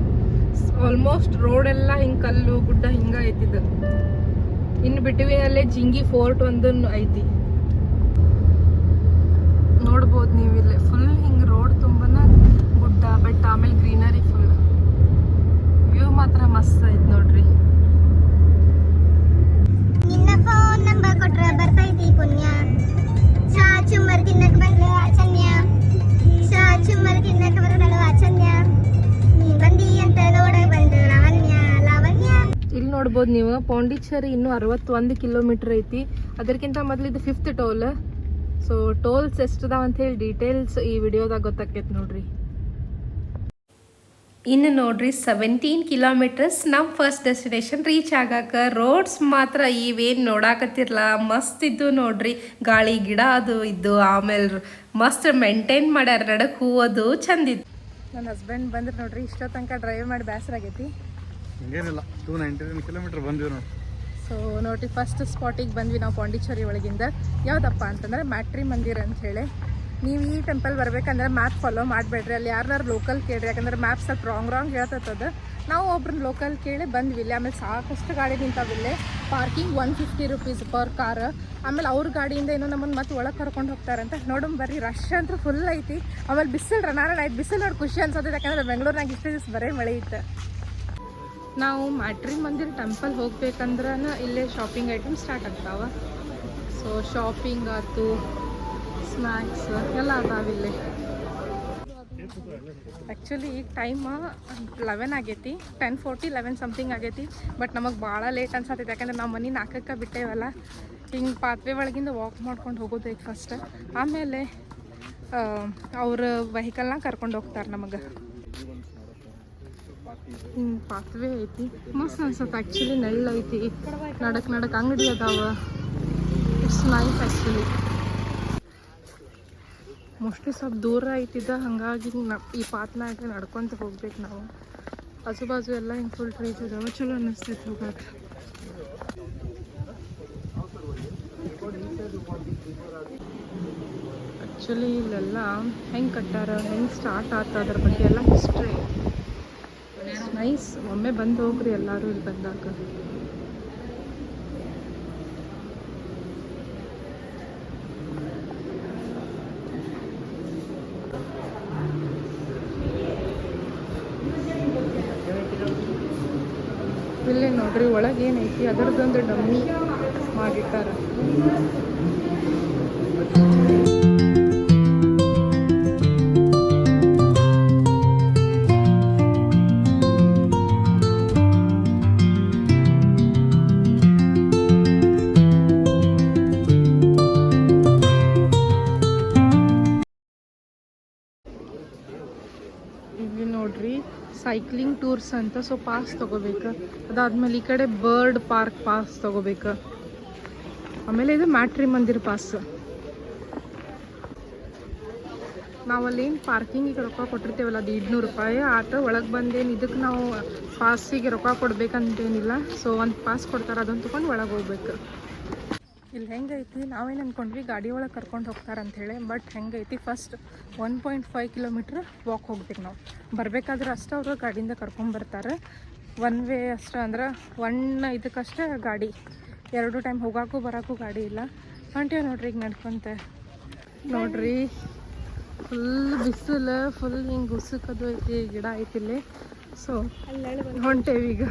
ಆಲ್ಮೋಸ್ಟ್ ರೋಡ್ ಎಲ್ಲ ಹಿಂಗೆ ಕಲ್ಲು ಗುಡ್ಡ ಹಿಂಗೆ ಐತಿದ್ದು. ಇನ್ನು ಬಿಟ್ವಿ ಅಲ್ಲೇ ಜಿಂಗಿ ಫೋರ್ಟ್ ಒಂದು ಐತಿ, ನೋಡ್ಬೋದು ನೀವು. ಇಲ್ಲೇ ಫುಲ್ ಹಿಂಗೆ ರೋಡ್ ತುಂಬನ ಗುಡ್ಡ, ಬಟ್ ಆಮೇಲೆ ಗ್ರೀನರಿ ಫುಲ್. ವ್ಯೂ ಮಾತ್ರ ಮಸ್ತ್ ಐತಿ ನೋಡ್ರಿ. ನಿನ್ನ ಫೋನ್ ನಂಬರ್ ಕೊಟ್ರೆ ಬರ್ತೈತಿ ಪುಣ್ಯ. ಶಾ ಚುಮ್ಮರ್ ತಿನ್ನಕ್ ಬಂದ್ರೆ ಆಚನ್ಯ, ಶಾ ಚುಮ್ಮರ್ ತಿನ್ನಕ್ ಬರದಳು ಆಚನ್ಯ, ನೀ ಬಂದಿ ಅಂತ ನೋಡಕ್ ಬಂದು ಲಾವಣ್ಯ ಲಾವಣ್ಯ. ಇಲ್ಲಿ ನೋಡ್ಬೋದು ನೀವು, ಪಾಂಡಿಚೇರಿ ಇನ್ನೂ 61 ಕಿಲೋಮೀಟರ್ ಐತಿ. ಅದಕ್ಕಿಂತ ಮೊದಲು ಇದು 5th ಟೋಲ್. ಸೊ ಟೋಲ್ಸ್ ಎಷ್ಟದಾವ ಅಂತ ಹೇಳಿ ಡೀಟೇಲ್ಸ್ ಈ ವಿಡಿಯೋದಾಗ ಗೊತ್ತಾಕೈತಿ ನೋಡ್ರಿ. ಇನ್ನು ನೋಡ್ರಿ 17 ಕಿಲೋಮೀಟರ್ಸ್ ನಮ್ಮ ಫಸ್ಟ್ ಡೆಸ್ಟಿನೇಷನ್ ರೀಚ್ ಆಗಾಕ. ರೋಡ್ಸ್ ಮಾತ್ರ ಇವೇನು ನೋಡಾಕತ್ತಿರಲ್ಲ, ಮಸ್ತ್ ಇದ್ದು ನೋಡ್ರಿ. ಗಾಳಿ ಗಿಡ ಅದು ಇದ್ದು, ಆಮೇಲೆ ಮಸ್ತ್ ಮೇಂಟೈನ್ ಮಾಡ್ಯಾರ. ನಡಕ್ ಹೂವದು ಚಂದ ಇತ್ತು. ನನ್ನ ಹಸ್ಬೆಂಡ್ ಬಂದ್ರೆ ನೋಡ್ರಿ, ಇಷ್ಟೋ ತನಕ ಡ್ರೈವ್ ಮಾಡಿ ಬೇಸರ ಆಗೈತಿ. ಏನಿಲ್ಲ, 299 ಕಿಲೋಮೀಟರ್ ಬಂದ್ವಿ ನಾವು. ಸೊ ನೋಡ್ರಿ, ಫಸ್ಟ್ ಸ್ಪಾಟಿಗೆ ಬಂದ್ವಿ ನಾವು ಪಾಂಡಿಚೇರಿ ಒಳಗಿಂದ. ಯಾವುದಪ್ಪ ಅಂತಂದ್ರೆ ಮ್ಯಾಟ್ರಿ ಮಂದಿರ ಅಂತ ಹೇಳಿ. ನೀವು ಈ ಟೆಂಪಲ್ ಬರ್ಬೇಕಂದ್ರೆ ಮ್ಯಾಪ್ ಫಾಲೋ ಮಾಡಬೇಡ್ರಿ. ಅಲ್ಲಿ ಯಾರು ಲೋಕಲ್ ಕೇಳ್ರಿ, ಯಾಕಂದ್ರೆ ಮ್ಯಾಪ್ ಸ್ವಲ್ಪ ರಾಂಗ್ ಹೇಳ್ತದ. ನಾವು ಒಬ್ರನ್ನ ಲೋಕಲ್ ಕೇಳಿ ಬಂದ್ವಿ ಇಲ್ಲಿ. ಆಮೇಲೆ ಸಾಕಷ್ಟು ಗಾಡಿ ನಿಂತಾವಿಲ್ಲೇ. Parking 150 rupees per car. ಆಮೇಲೆ ಅವ್ರ ಗಾಡಿಯಿಂದ ಏನೋ ನಮ್ಮನ್ನು ಮತ್ತೆ ಒಳಗೆ ಕರ್ಕೊಂಡು ಹೋಗ್ತಾರಂತ. ನೋಡಮ್ ಬರ್ರಿ, ರಶ್ ಅಂತೂ ಫುಲ್ ಐತಿ. ಆಮೇಲೆ ಬಿಸಿಲು ರನಾರಣ ಐತಿ. ಬಿಸಿಲು ನೋಡಿ ಖುಷಿ ಅನ್ಸೋದು, ಯಾಕಂದ್ರೆ ಬೆಂಗಳೂರಿನಾಗ ಇಷ್ಟು ದಿವಸ ಬರೀ ಮಳೆ ಇತ್ತು. ನಾವು ಮ್ಯಾಟ್ರಿ ಮಂದಿರ ಟೆಂಪಲ್ ಹೋಗ್ಬೇಕಂದ್ರೆ ಇಲ್ಲೇ ಶಾಪಿಂಗ್ ಐಟಮ್ ಸ್ಟಾರ್ಟ್ ಆಗ್ತಾವ. ಸೊ ಶಾಪಿಂಗ್ ಆಯ್ತು, ಸ್ನ್ಯಾಕ್ಸ್ ಎಲ್ಲ ಅದಾವಿಲ್ಲೇ. ಆ್ಯಕ್ಚುಲಿ ಈಗ ಟೈಮ್ 11 ಆಗೈತಿ, 10:40 11 ಸಮಥಿಂಗ್ ಆಗೈತಿ. ಬಟ್ ನಮಗೆ ಭಾಳ ಲೇಟ್ ಅನ್ಸತ್ತೈತಿ, ಯಾಕಂದ್ರೆ ನಾವು ಮನೆ 4ಕ್ಕೆ ಬಿಟ್ಟೇವಲ್ಲ. ಹಿಂಗೆ ಪಾತ್ವೆ ಒಳಗಿಂದ ವಾಕ್ ಮಾಡ್ಕೊಂಡು ಹೋಗೋದು ಈಗ ಫಸ್ಟ್. ಆಮೇಲೆ ಅವ್ರ ವೆಹಿಕಲ್ನ ಕರ್ಕೊಂಡು ಹೋಗ್ತಾರೆ ನಮಗೆ. ಹಿಂಗೆ ಪಾತ್ವೆ ಐತಿ, ಮಸ್ತ್ ಅನ್ಸತ್ತೆ ಆ್ಯಕ್ಚುಲಿ. ನೆಳ್ಳು ಐತಿ, ನಡಕ್ ಅಂಗಡಿ ಅದಾವ. It's nice actually. ಮೋಸ್ಟ್ಲಿ ಸ್ವಲ್ಪ ದೂರ ಐತಿದ್ದ, ಹಾಗಾಗಿ ಈ ಪಾತ್ನಾಗ ನಡ್ಕೊತ ಹೋಗ್ಬೇಕು ನಾವು. ಆಜು ಬಾಜು ಎಲ್ಲ ಹಿಂಗೆ ಫುಲ್ ಟ್ರೀಸ್ ಇದಾವೆ, ಚಲೋ ಅನ್ನಿಸ್ತೈತೆ ಹೋಗಕ್ಕೆ. ಆ್ಯಕ್ಚುಲಿ ಇಲ್ಲೆಲ್ಲ ಹೆಂಗೆ ಕಟ್ಟಾರ, ಹೆಂಗೆ ಸ್ಟಾರ್ಟ್ ಆಗ್ತದೆ, ಅದ್ರ ಬಗ್ಗೆ ಎಲ್ಲ ಹಿಸ್ಟ್ರಿ ನೈಸ್. ಒಮ್ಮೆ ಬಂದು ಹೋಗ್ರಿ ಎಲ್ಲರೂ ಇಲ್ಲಿ ಬಂದಾಗ. ಇಲ್ಲೇ ನೋಡ್ರಿ, ಒಳಗೆ ಏನೈತಿ ಅದರದ್ದೊಂದು ಡಮ್ಮಿ ಮಾಡಿಟ್ಟಾರ. ಇಲ್ಲಿ ನೋಡ್ರಿ, ಸೈಕ್ಲಿಂಗ್ ಟೂರ್ಸ್ ಅಂತ. ಸೊ ಪಾಸ್ ತೊಗೋಬೇಕು. ಅದಾದ್ಮೇಲೆ ಈ ಕಡೆ ಬರ್ಡ್ ಪಾರ್ಕ್ ಪಾಸ್ ತೊಗೋಬೇಕು. ಆಮೇಲೆ ಇದು ಮ್ಯಾಟ್ರಿ ಮಂದಿರ ಪಾಸ್. ನಾವಲ್ಲೇನು ಪಾರ್ಕಿಂಗಿಗೆ ರೊಕ್ಕ ಕೊಟ್ಟಿರ್ತೇವಲ್ಲ, ಅದು 200 ರೂಪಾಯಿ ಆಟ. ಒಳಗೆ ಬಂದೇನು ಇದಕ್ಕೆ ನಾವು ಪಾಸಿಗೆ ರೊಕ್ಕ ಕೊಡ್ಬೇಕಂತೇನಿಲ್ಲ. ಸೊ ಒಂದು ಪಾಸ್ ಕೊಡ್ತಾರೆ, ಅದನ್ನು ತೊಗೊಂಡು ಒಳಗೆ ಹೋಗ್ಬೇಕು. ಇಲ್ಲಿ ಹೆಂಗೈತಿ, ನಾವೇನು ಅಂದ್ಕೊಂಡ್ವಿ ಗಾಡಿ ಒಳಗೆ ಕರ್ಕೊಂಡು ಹೋಗ್ತಾರಂಥೇಳಿ. ಬಟ್ ಹೆಂಗೈತಿ, ಫಸ್ಟ್ 1.5 ಕಿಲೋಮೀಟ್ರ್ ವಾಕ್ ಹೋಗ್ಬೇಕು ನಾವು. ಬರಬೇಕಾದ್ರೆ ಅಷ್ಟೇ ಅವರು ಗಾಡಿಯಿಂದ ಕರ್ಕೊಂಬರ್ತಾರೆ. 1 ವೇ ಅಷ್ಟೇ, ಅಂದ್ರೆ 1 ಇದಕ್ಕಷ್ಟೇ ಗಾಡಿ. 2 ಟೈಮ್ ಹೋಗೋಕ್ಕೂ ಬರೋಕ್ಕೂ ಗಾಡಿ ಇಲ್ಲ. ಹೊಂಟೇವೆ ನೋಡ್ರಿ ಈಗ ನಡ್ಕೊಂತ. ನೋಡ್ರಿ ಫುಲ್ ಬಿಸಿಲು, ಫುಲ್ ಹಿಂಗೆ ಉಸುಕದು ಐತಿ, ಗಿಡ ಐತಿ ಇಲ್ಲಿ. ಸೊ ಹೊಂಟೇವಿ ಈಗ.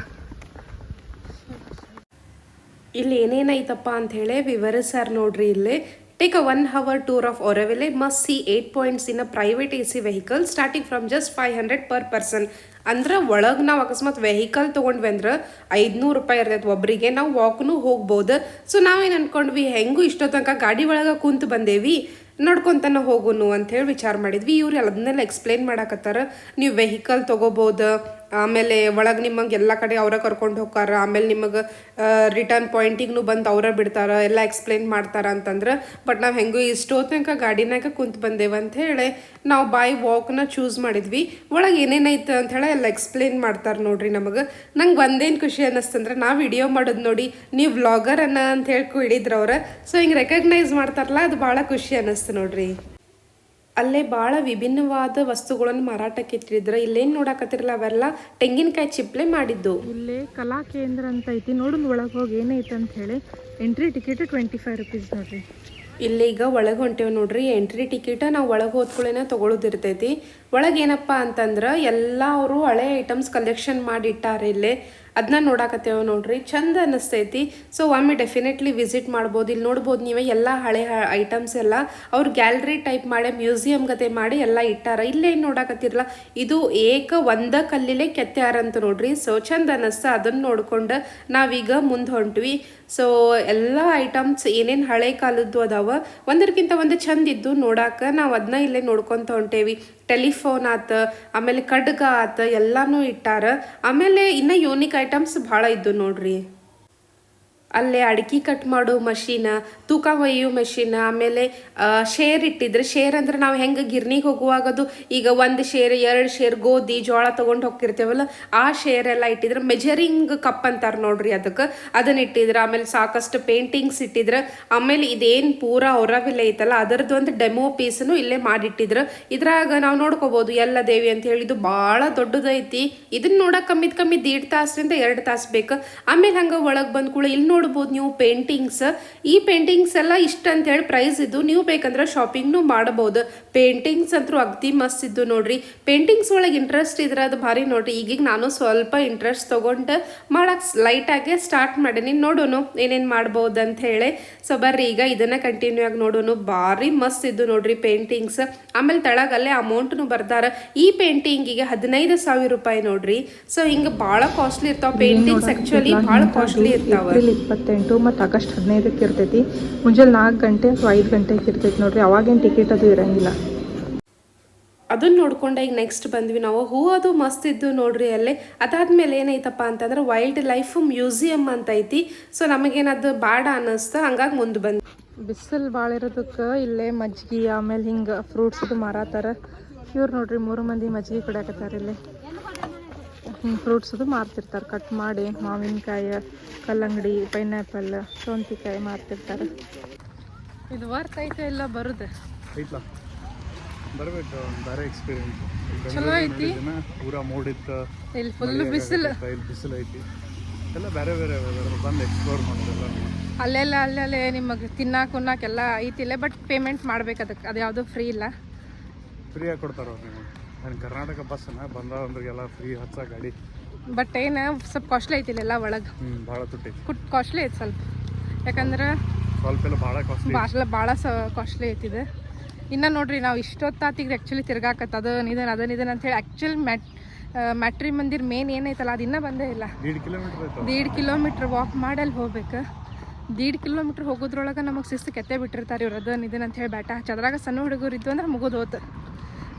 ಇಲ್ಲಿ ಏನೇನೈತಪ್ಪ ಅಂಥೇಳಿ ವಿವರಿಸ್ಯಾರ ನೋಡ್ರಿ. ಇಲ್ಲಿ take a 1 hour tour of Auroville, must see 8 points in a private AC vehicle starting from just 500 per person. ಅಂದ್ರೆ ಒಳಗೆ ನಾವು ಅಕಸ್ಮಾತ್ ವೆಹಿಕಲ್ ತೊಗೊಂಡ್ವಿ ಅಂದ್ರೆ 500 ರೂಪಾಯಿ ಇರ್ತೈತೆ ಒಬ್ಬರಿಗೆ. ನಾವು ವಾಕ್ನು ಹೋಗ್ಬೋದು. ಸೊ ನಾವೇನು ಅಂದ್ಕೊಂಡ್ವಿ, ಹೆಂಗೂ ಇಷ್ಟೋ ತನಕ ಗಾಡಿ ಒಳಗೆ ಕುಂತು ಬಂದೇವಿ, ನೋಡ್ಕೊತಾನೆ ಹೋಗುನು ಅಂಥೇಳಿ ವಿಚಾರ ಮಾಡಿದ್ವಿ. ಇವ್ರು ಅದನ್ನೆಲ್ಲ ಎಕ್ಸ್ಪ್ಲೇನ್ ಮಾಡಾಕತ್ತಾರ. ನೀವು ವೆಹಿಕಲ್ ತೊಗೋಬೋದು, ಆಮೇಲೆ ಒಳಗೆ ನಿಮಗೆ ಎಲ್ಲ ಕಡೆ ಅವರ ಕರ್ಕೊಂಡು ಹೋಗ್ತಾರ, ಆಮೇಲೆ ನಿಮಗೆ ರಿಟರ್ನ್ ಪಾಯಿಂಟಿಗೂ ಬಂದು ಅವರ ಬಿಡ್ತಾರ, ಎಲ್ಲ ಎಕ್ಸ್ಪ್ಲೇನ್ ಮಾಡ್ತಾರ ಅಂತಂದ್ರೆ. ಬಟ್ ನಾವು ಹೆಂಗೂ ಇಷ್ಟೊತ್ತನಕ ಗಾಡಿನಾಗ ಕುಂತು ಬಂದೇವು ಅಂಥೇಳಿ ನಾವು ಬೈ ವಾಕ್ನ ಚೂಸ್ ಮಾಡಿದ್ವಿ. ಒಳಗೆ ಏನೇನೈತೆ ಅಂಥೇಳಿ ಎಲ್ಲ ಎಕ್ಸ್ಪ್ಲೇನ್ ಮಾಡ್ತಾರೆ ನೋಡ್ರಿ ನಮಗೆ. ನಂಗೆ ಒಂದೇನು ಖುಷಿ ಅನ್ನಿಸ್ತಂದ್ರೆ ನಾವು ವಿಡಿಯೋ ಮಾಡೋದು ನೋಡಿ ನೀವು ವ್ಲಾಗರ್ ಅನ್ನ ಅಂತ ಹೇಳಿ ಹಿಡಿದ್ರು ಅವ್ರು. ಸೊ ಹಿಂಗೆ ರೆಕಗ್ನೈಸ್ ಮಾಡ್ತಾರಲ್ಲ, ಅದು ಭಾಳ ಖುಷಿ ಅನ್ನಿಸ್ತು ನೋಡ್ರಿ. ಅಲ್ಲೇ ಭಾಳ ವಿಭಿನ್ನವಾದ ವಸ್ತುಗಳನ್ನು ಮಾರಾಟಕ್ಕೆ ಇಟ್ಟಿದ್ರು. ಇಲ್ಲೇನು ನೋಡಾಕತ್ತಿರಲ್ಲ, ಅವೆಲ್ಲ ತೆಂಗಿನಕಾಯಿ ಚಿಪ್ಲೆ ಮಾಡಿದ್ದು. ಇಲ್ಲೇ ಕಲಾ ಕೇಂದ್ರ ಅಂತ ಐತಿ, ನೋಡೋಣ ಒಳಗೆ ಹೋಗಿ ಏನೈತೆ ಅಂತ ಹೇಳಿ. ಎಂಟ್ರಿ ಟಿಕೆಟ್ 25 ರೂಪೀಸ್ ನೋಡ್ರಿ. ಇಲ್ಲಿ ಈಗ ಒಳಗೆ ಹೊಂಟೇವೆ ನೋಡ್ರಿ. ಎಂಟ್ರಿ ಟಿಕೆಟ್ ನಾವು ಒಳಗೆ ಹೋದ್ಕೊಳ್ಳೇನೆ ತೊಗೊಳೋದಿರ್ತೈತಿ. ಒಳಗೆ ಏನಪ್ಪ ಅಂತಂದ್ರೆ ಎಲ್ಲ ಅವರು ಹಳೆ ಐಟಮ್ಸ್ ಕಲೆಕ್ಷನ್ ಮಾಡಿ ಇಟ್ಟಾರೆ ಇಲ್ಲೇ. ಅದನ್ನ ನೋಡಾಕತ್ತೇವೆ ನೋಡ್ರಿ, ಚಂದ ಅನ್ನಿಸ್ತೈತಿ. ಸೊ ಒಮ್ಮೆ ಡೆಫಿನೆಟ್ಲಿ ವಿಸಿಟ್ ಮಾಡ್ಬೋದು. ಇಲ್ಲಿ ನೋಡ್ಬೋದು ನೀವೇ ಎಲ್ಲ ಹಳೆ ಐಟಮ್ಸ್ ಎಲ್ಲ ಅವ್ರು ಗ್ಯಾಲರಿ ಟೈಪ್ ಮಾಡಿ ಮ್ಯೂಸಿಯಂ ಗತೆ ಮಾಡಿ ಎಲ್ಲ ಇಟ್ಟಾರ. ಇಲ್ಲೇ ಏನು ನೋಡಾಕತ್ತಿರಲ್ಲ, ಇದು ಒಂದ ಕಲ್ಲಿಲೆ ಕೆತ್ತಾರಂತ ನೋಡ್ರಿ. ಸೊ ಚಂದ ಅನ್ನಿಸ್ತ. ಅದನ್ನು ನೋಡ್ಕೊಂಡು ನಾವೀಗ ಮುಂದೆ ಹೊಂಟ್ವಿ. ಸೊ ಎಲ್ಲ ಐಟಮ್ಸ್ ಏನೇನು ಹಳೆ ಕಾಲದ್ದು ಅದಾವ, ಒಂದಕ್ಕಿಂತ ಒಂದು ಚಂದ ಇದ್ದು ನೋಡಾಕ. ನಾವು ಅದನ್ನ ಇಲ್ಲೇ ನೋಡ್ಕೊತ ಹೊಂಟೇವಿ. ಟೆಲಿಫೋನ್ ಆತ, ಆಮೇಲೆ ಖಡ್ಗ ಆತ, ಎಲ್ಲಾನು ಇಟ್ಟಾರ. ಆಮೇಲೆ ಇನ್ನು ಯೂನಿಕ್ ಐಟಮ್ಸ್ ಭಾಳ ಇದ್ದು ನೋಡ್ರಿ. ಅಲ್ಲೇ ಅಡಿಕೆ ಕಟ್ ಮಾಡೋ ಮಷೀನ್, ತೂಕ ಒಯ್ಯೋ ಮಷೀನ್, ಆಮೇಲೆ ಶೇರ್ ಇಟ್ಟಿದ್ರೆ. ಶೇರ್ ಅಂದ್ರೆ ನಾವು ಹೆಂಗೆ ಗಿರ್ನಿಗೆ ಹೋಗುವಾಗದು ಈಗ 1 ಶೇರ್ 2 ಶೇರ್ ಗೋಧಿ ಜೋಳ ತೊಗೊಂಡು ಹೋಗ್ತಿರ್ತೇವಲ್ಲ, ಆ ಶೇರ್ ಎಲ್ಲ ಇಟ್ಟಿದ್ರೆ. ಮೆಜರಿಂಗ್ ಕಪ್ ಅಂತಾರೆ ನೋಡ್ರಿ, ಅದನ್ನ ಇಟ್ಟಿದ್ರೆ. ಆಮೇಲೆ ಸಾಕಷ್ಟು ಪೇಂಟಿಂಗ್ಸ್ ಇಟ್ಟಿದ್ರೆ. ಆಮೇಲೆ ಇದೇನು ಪೂರಾ ಹೊರವಿಲ್ಲ ಐತಲ್ಲ, ಅದರದ್ದು ಒಂದು ಡೆಮೋ ಪೀಸನ್ನು ಇಲ್ಲೇ ಮಾಡಿಟ್ಟಿದ್ರು. ಇದ್ರಾಗ ನಾವು ನೋಡ್ಕೋಬೋದು ಎಲ್ಲ ದೇವಿ ಅಂತ ಹೇಳಿದ್ದು ಭಾಳ ದೊಡ್ಡದೈತಿ. ಇದನ್ನ ನೋಡಕ್ಕೆ ಕಮ್ಮಿದ 1.5 ತಾಸರಿಂದ 2 ತಾಸು ಬೇಕು. ಆಮೇಲೆ ಹಂಗೆ ಒಳಗೆ ಬಂದ ಕೂಡ ಇಲ್ಲಿ ನೋಡ್ಬೋದು ನೀವು ಪೇಂಟಿಂಗ್ಸ್. ಈ ಪೇಂಟಿಂಗ್ಸ್ ಎಲ್ಲ ಇಷ್ಟ ಅಂತ ಹೇಳಿ ಪ್ರೈಸ್ ಇದ್ದು. ನೀವು ಬೇಕಂದ್ರೆ ಶಾಪಿಂಗ್ನು ಮಾಡಬಹುದು. ಪೇಂಟಿಂಗ್ಸ್ ಅಂತೂ ಅಗ್ದಿ ಮಸ್ತ್ ಇದ್ದು ನೋಡ್ರಿ. ಪೇಂಟಿಂಗ್ಸ್ ಒಳಗೆ ಇಂಟ್ರೆಸ್ಟ್ ಇದ್ರೆ ಅದು ಭಾರಿ ನೋಡ್ರಿ. ಈಗೀಗ ನಾನು ಸ್ವಲ್ಪ ಇಂಟ್ರೆಸ್ಟ್ ತೊಗೊಂಡು ಮಾಡಕ್ಕೆ ಲೈಟಾಗೆ ಸ್ಟಾರ್ಟ್ ಮಾಡೀನಿ. ನೋಡೋನು ಏನೇನು ಮಾಡ್ಬೋದು ಅಂತ ಹೇಳಿ. ಸೊ ಬರ್ರಿ ಈಗ ಇದನ್ನ ಕಂಟಿನ್ಯೂ ಆಗಿ ನೋಡೋನು. ಭಾರಿ ಮಸ್ತ್ ಇದ್ದು ನೋಡ್ರಿ ಪೇಂಟಿಂಗ್ಸ್. ಆಮೇಲೆ ತೆಳಗಲ್ಲೇ ಅಮೌಂಟ್ನು ಬರ್ದಾರ. ಈ ಪೇಂಟಿಂಗಿಗೆ 15,000 ರೂಪಾಯಿ ನೋಡ್ರಿ. ಸೊ ಹಿಂಗೆ ಭಾಳ ಕಾಸ್ಟ್ಲಿ ಇರ್ತಾವ ಪೇಂಟಿಂಗ್ಸ್. ಆ್ಯಕ್ಚುಲಿ ಭಾಳ ಕಾಸ್ಟ್ಲಿ ಇರ್ತಾವ. 28 ಮತ್ತು ಆಗಸ್ಟ್ 15ಕ್ಕೆ ಇರ್ತೈತಿ. ಮುಂಜಾನೆ 4 ಗಂಟೆ ಅಥವಾ 5 ಗಂಟೆಗೆ ಇರ್ತೈತಿ ನೋಡ್ರಿ. ಅವಾಗೇನು ಟಿಕೆಟ್ ಅದು ಇರಂಗಿಲ್ಲ. ಅದನ್ನ ನೋಡ್ಕೊಂಡು ಈಗ ನೆಕ್ಸ್ಟ್ ಬಂದ್ವಿ ನಾವು. ಹೂ ಅದು ಮಸ್ತ್ ಇದ್ದು ನೋಡ್ರಿ ಅಲ್ಲೇ. ಅದಾದ್ಮೇಲೆ ಏನೈತಪ್ಪ ಅಂತಂದ್ರೆ ವೈಲ್ಡ್ ಲೈಫ್ ಮ್ಯೂಸಿಯಂ ಅಂತ ಐತಿ. ಸೊ ನಮಗೇನದು ಬೇಡ ಅನ್ನಿಸ್ತು, ಹಂಗಾಗಿ ಮುಂದೆ ಬಂದ್ವಿ. ಬಿಸಿಲು ಭಾಳ ಇರೋದಕ್ಕೆ ಇಲ್ಲೇ ಮಜ್ಜಿಗೆ ಆಮೇಲೆ ಹಿಂಗೆ ಫ್ರೂಟ್ಸ್ದು ಮಾರಾತಾರ. ಇವ್ರು ನೋಡ್ರಿ 3 ಮಂದಿ ಮಜ್ಜಿಗೆ ಕುಡಿಯಾಕತ್ತಾರ ಇಲ್ಲಿ. ಹಿಂಗೆ ಫ್ರೂಟ್ಸದು ಮಾರ್ತಿರ್ತಾರೆ ಕಟ್ ಮಾಡಿ. ಮಾವಿನಕಾಯಿ, ಕಲ್ಲಂಗಡಿ, ಪೈನಾಪಲ್, ಸೌಂತಿಕಾಯಿ ಮಾರ್ತಿರ್ತಾರೆ. ಇದು ವರ್ತ್ ಐತೆ ಇಲ್ಲ ಬರುದು ಐತ್ಲ ಬರಬೇಕು, ಬೇರೆ ಎಕ್ಸ್ಪೀರಿಯನ್ಸ್. ಚಲೋ ಐತಿ. ಪೂರಾ ಮೂಡಿತ್ತು, ಇಲ್ಲಿ ಫುಲ್ ಬಿಸಿಲು. ಇಲ್ಲಿ ಬಿಸಿಲು ಐತಿ. ಎಲ್ಲ ಬೇರೆ ಬೇರೆ ಬಂದು ಎಕ್ಸ್ಪ್ಲೋರ್ ಮಾಡೋದೆಲ್ಲ. ಅಲ್ಲೆಲ್ಲ ನಿಮಗೆ ತಿನ್ನಾಕೆಲ್ಲ ಐತಿಲ್ಲ. ಬಟ್ ಪೇಮೆಂಟ್ ಮಾಡ್ಬೇಕು ಅದಕ್ಕೆ. ಅದು ಯಾವುದೂ ಫ್ರೀ ಇಲ್ಲ. ಫ್ರೀಯಾಗಿ ಕೊಡ್ತಾರ ಅವ್ರು ನಿಮಗೆ. ನಾನು ಕರ್ನಾಟಕ ಬಸ್ಸನ್ನ ಬಂದವ್ರಿಗೆಲ್ಲ ಫ್ರೀ ಹಚ್ಚ ಗಾಡಿ. ಬಟ್ ಏನು ಸ್ವಲ್ಪ ಕಾಸ್ಟ್ಲಿ ಐತಿಲ್ಲ ಎಲ್ಲ ಒಳಗೆ. ಭಾಳ ತುಟ್ಟಿ ಕಾಸ್ಟ್ಲಿ ಐತಿ ಸ್ವಲ್ಪ. ಯಾಕಂದ್ರೆ ಸ್ವಲ್ಪ ಎಲ್ಲ ಭಾಳ ಕಾಸ್ಟ್ಲಿ, ಭಾಳ ಕಾಸ್ಟ್ಲಿ ಐತಿದೆ. ಇನ್ನು ನೋಡ್ರಿ ನಾವು ಇಷ್ಟೊತ್ತಾತಿಗೆ ಆ್ಯಕ್ಚುಲಿ ತಿರ್ಗಾಕತ್ತ ಅದನ್ನ ಅಂತೇಳಿ. ಆ್ಯಕ್ಚುಲಿ ಮ್ಯಾಟ್ರಿ ಮಂದಿರ ಮೇನ್ ಏನೈತಲ್ಲ ಅದು ಇನ್ನೂ ಬಂದೇ ಇಲ್ಲ. 1.5 ಕಿಲೋಮೀಟ್ರ್ ವಾಕ್ ಮಾಡಿ ಅಲ್ಲಿ ಹೋಗ್ಬೇಕು. 1.5 ಕಿಲೋಮೀಟ್ರ್ ಹೋಗೋದ್ರೊಳಗೆ ನಮಗೆ ಶಿಸ್ತು ಕೆತ್ತೆ ಬಿಟ್ಟಿರ್ತಾರೆ ಇವ್ರು. ಇದನ್ನ ಅಂತ ಹೇಳಿ ಬ್ಯಾಟ ಹಚ್ಚದ್ರಾಗ ಸಣ್ಣ ಹುಡುಗರು ಇದ್ದು ಅಂದ್ರೆ ಮುಗಿದು ಹೋತು.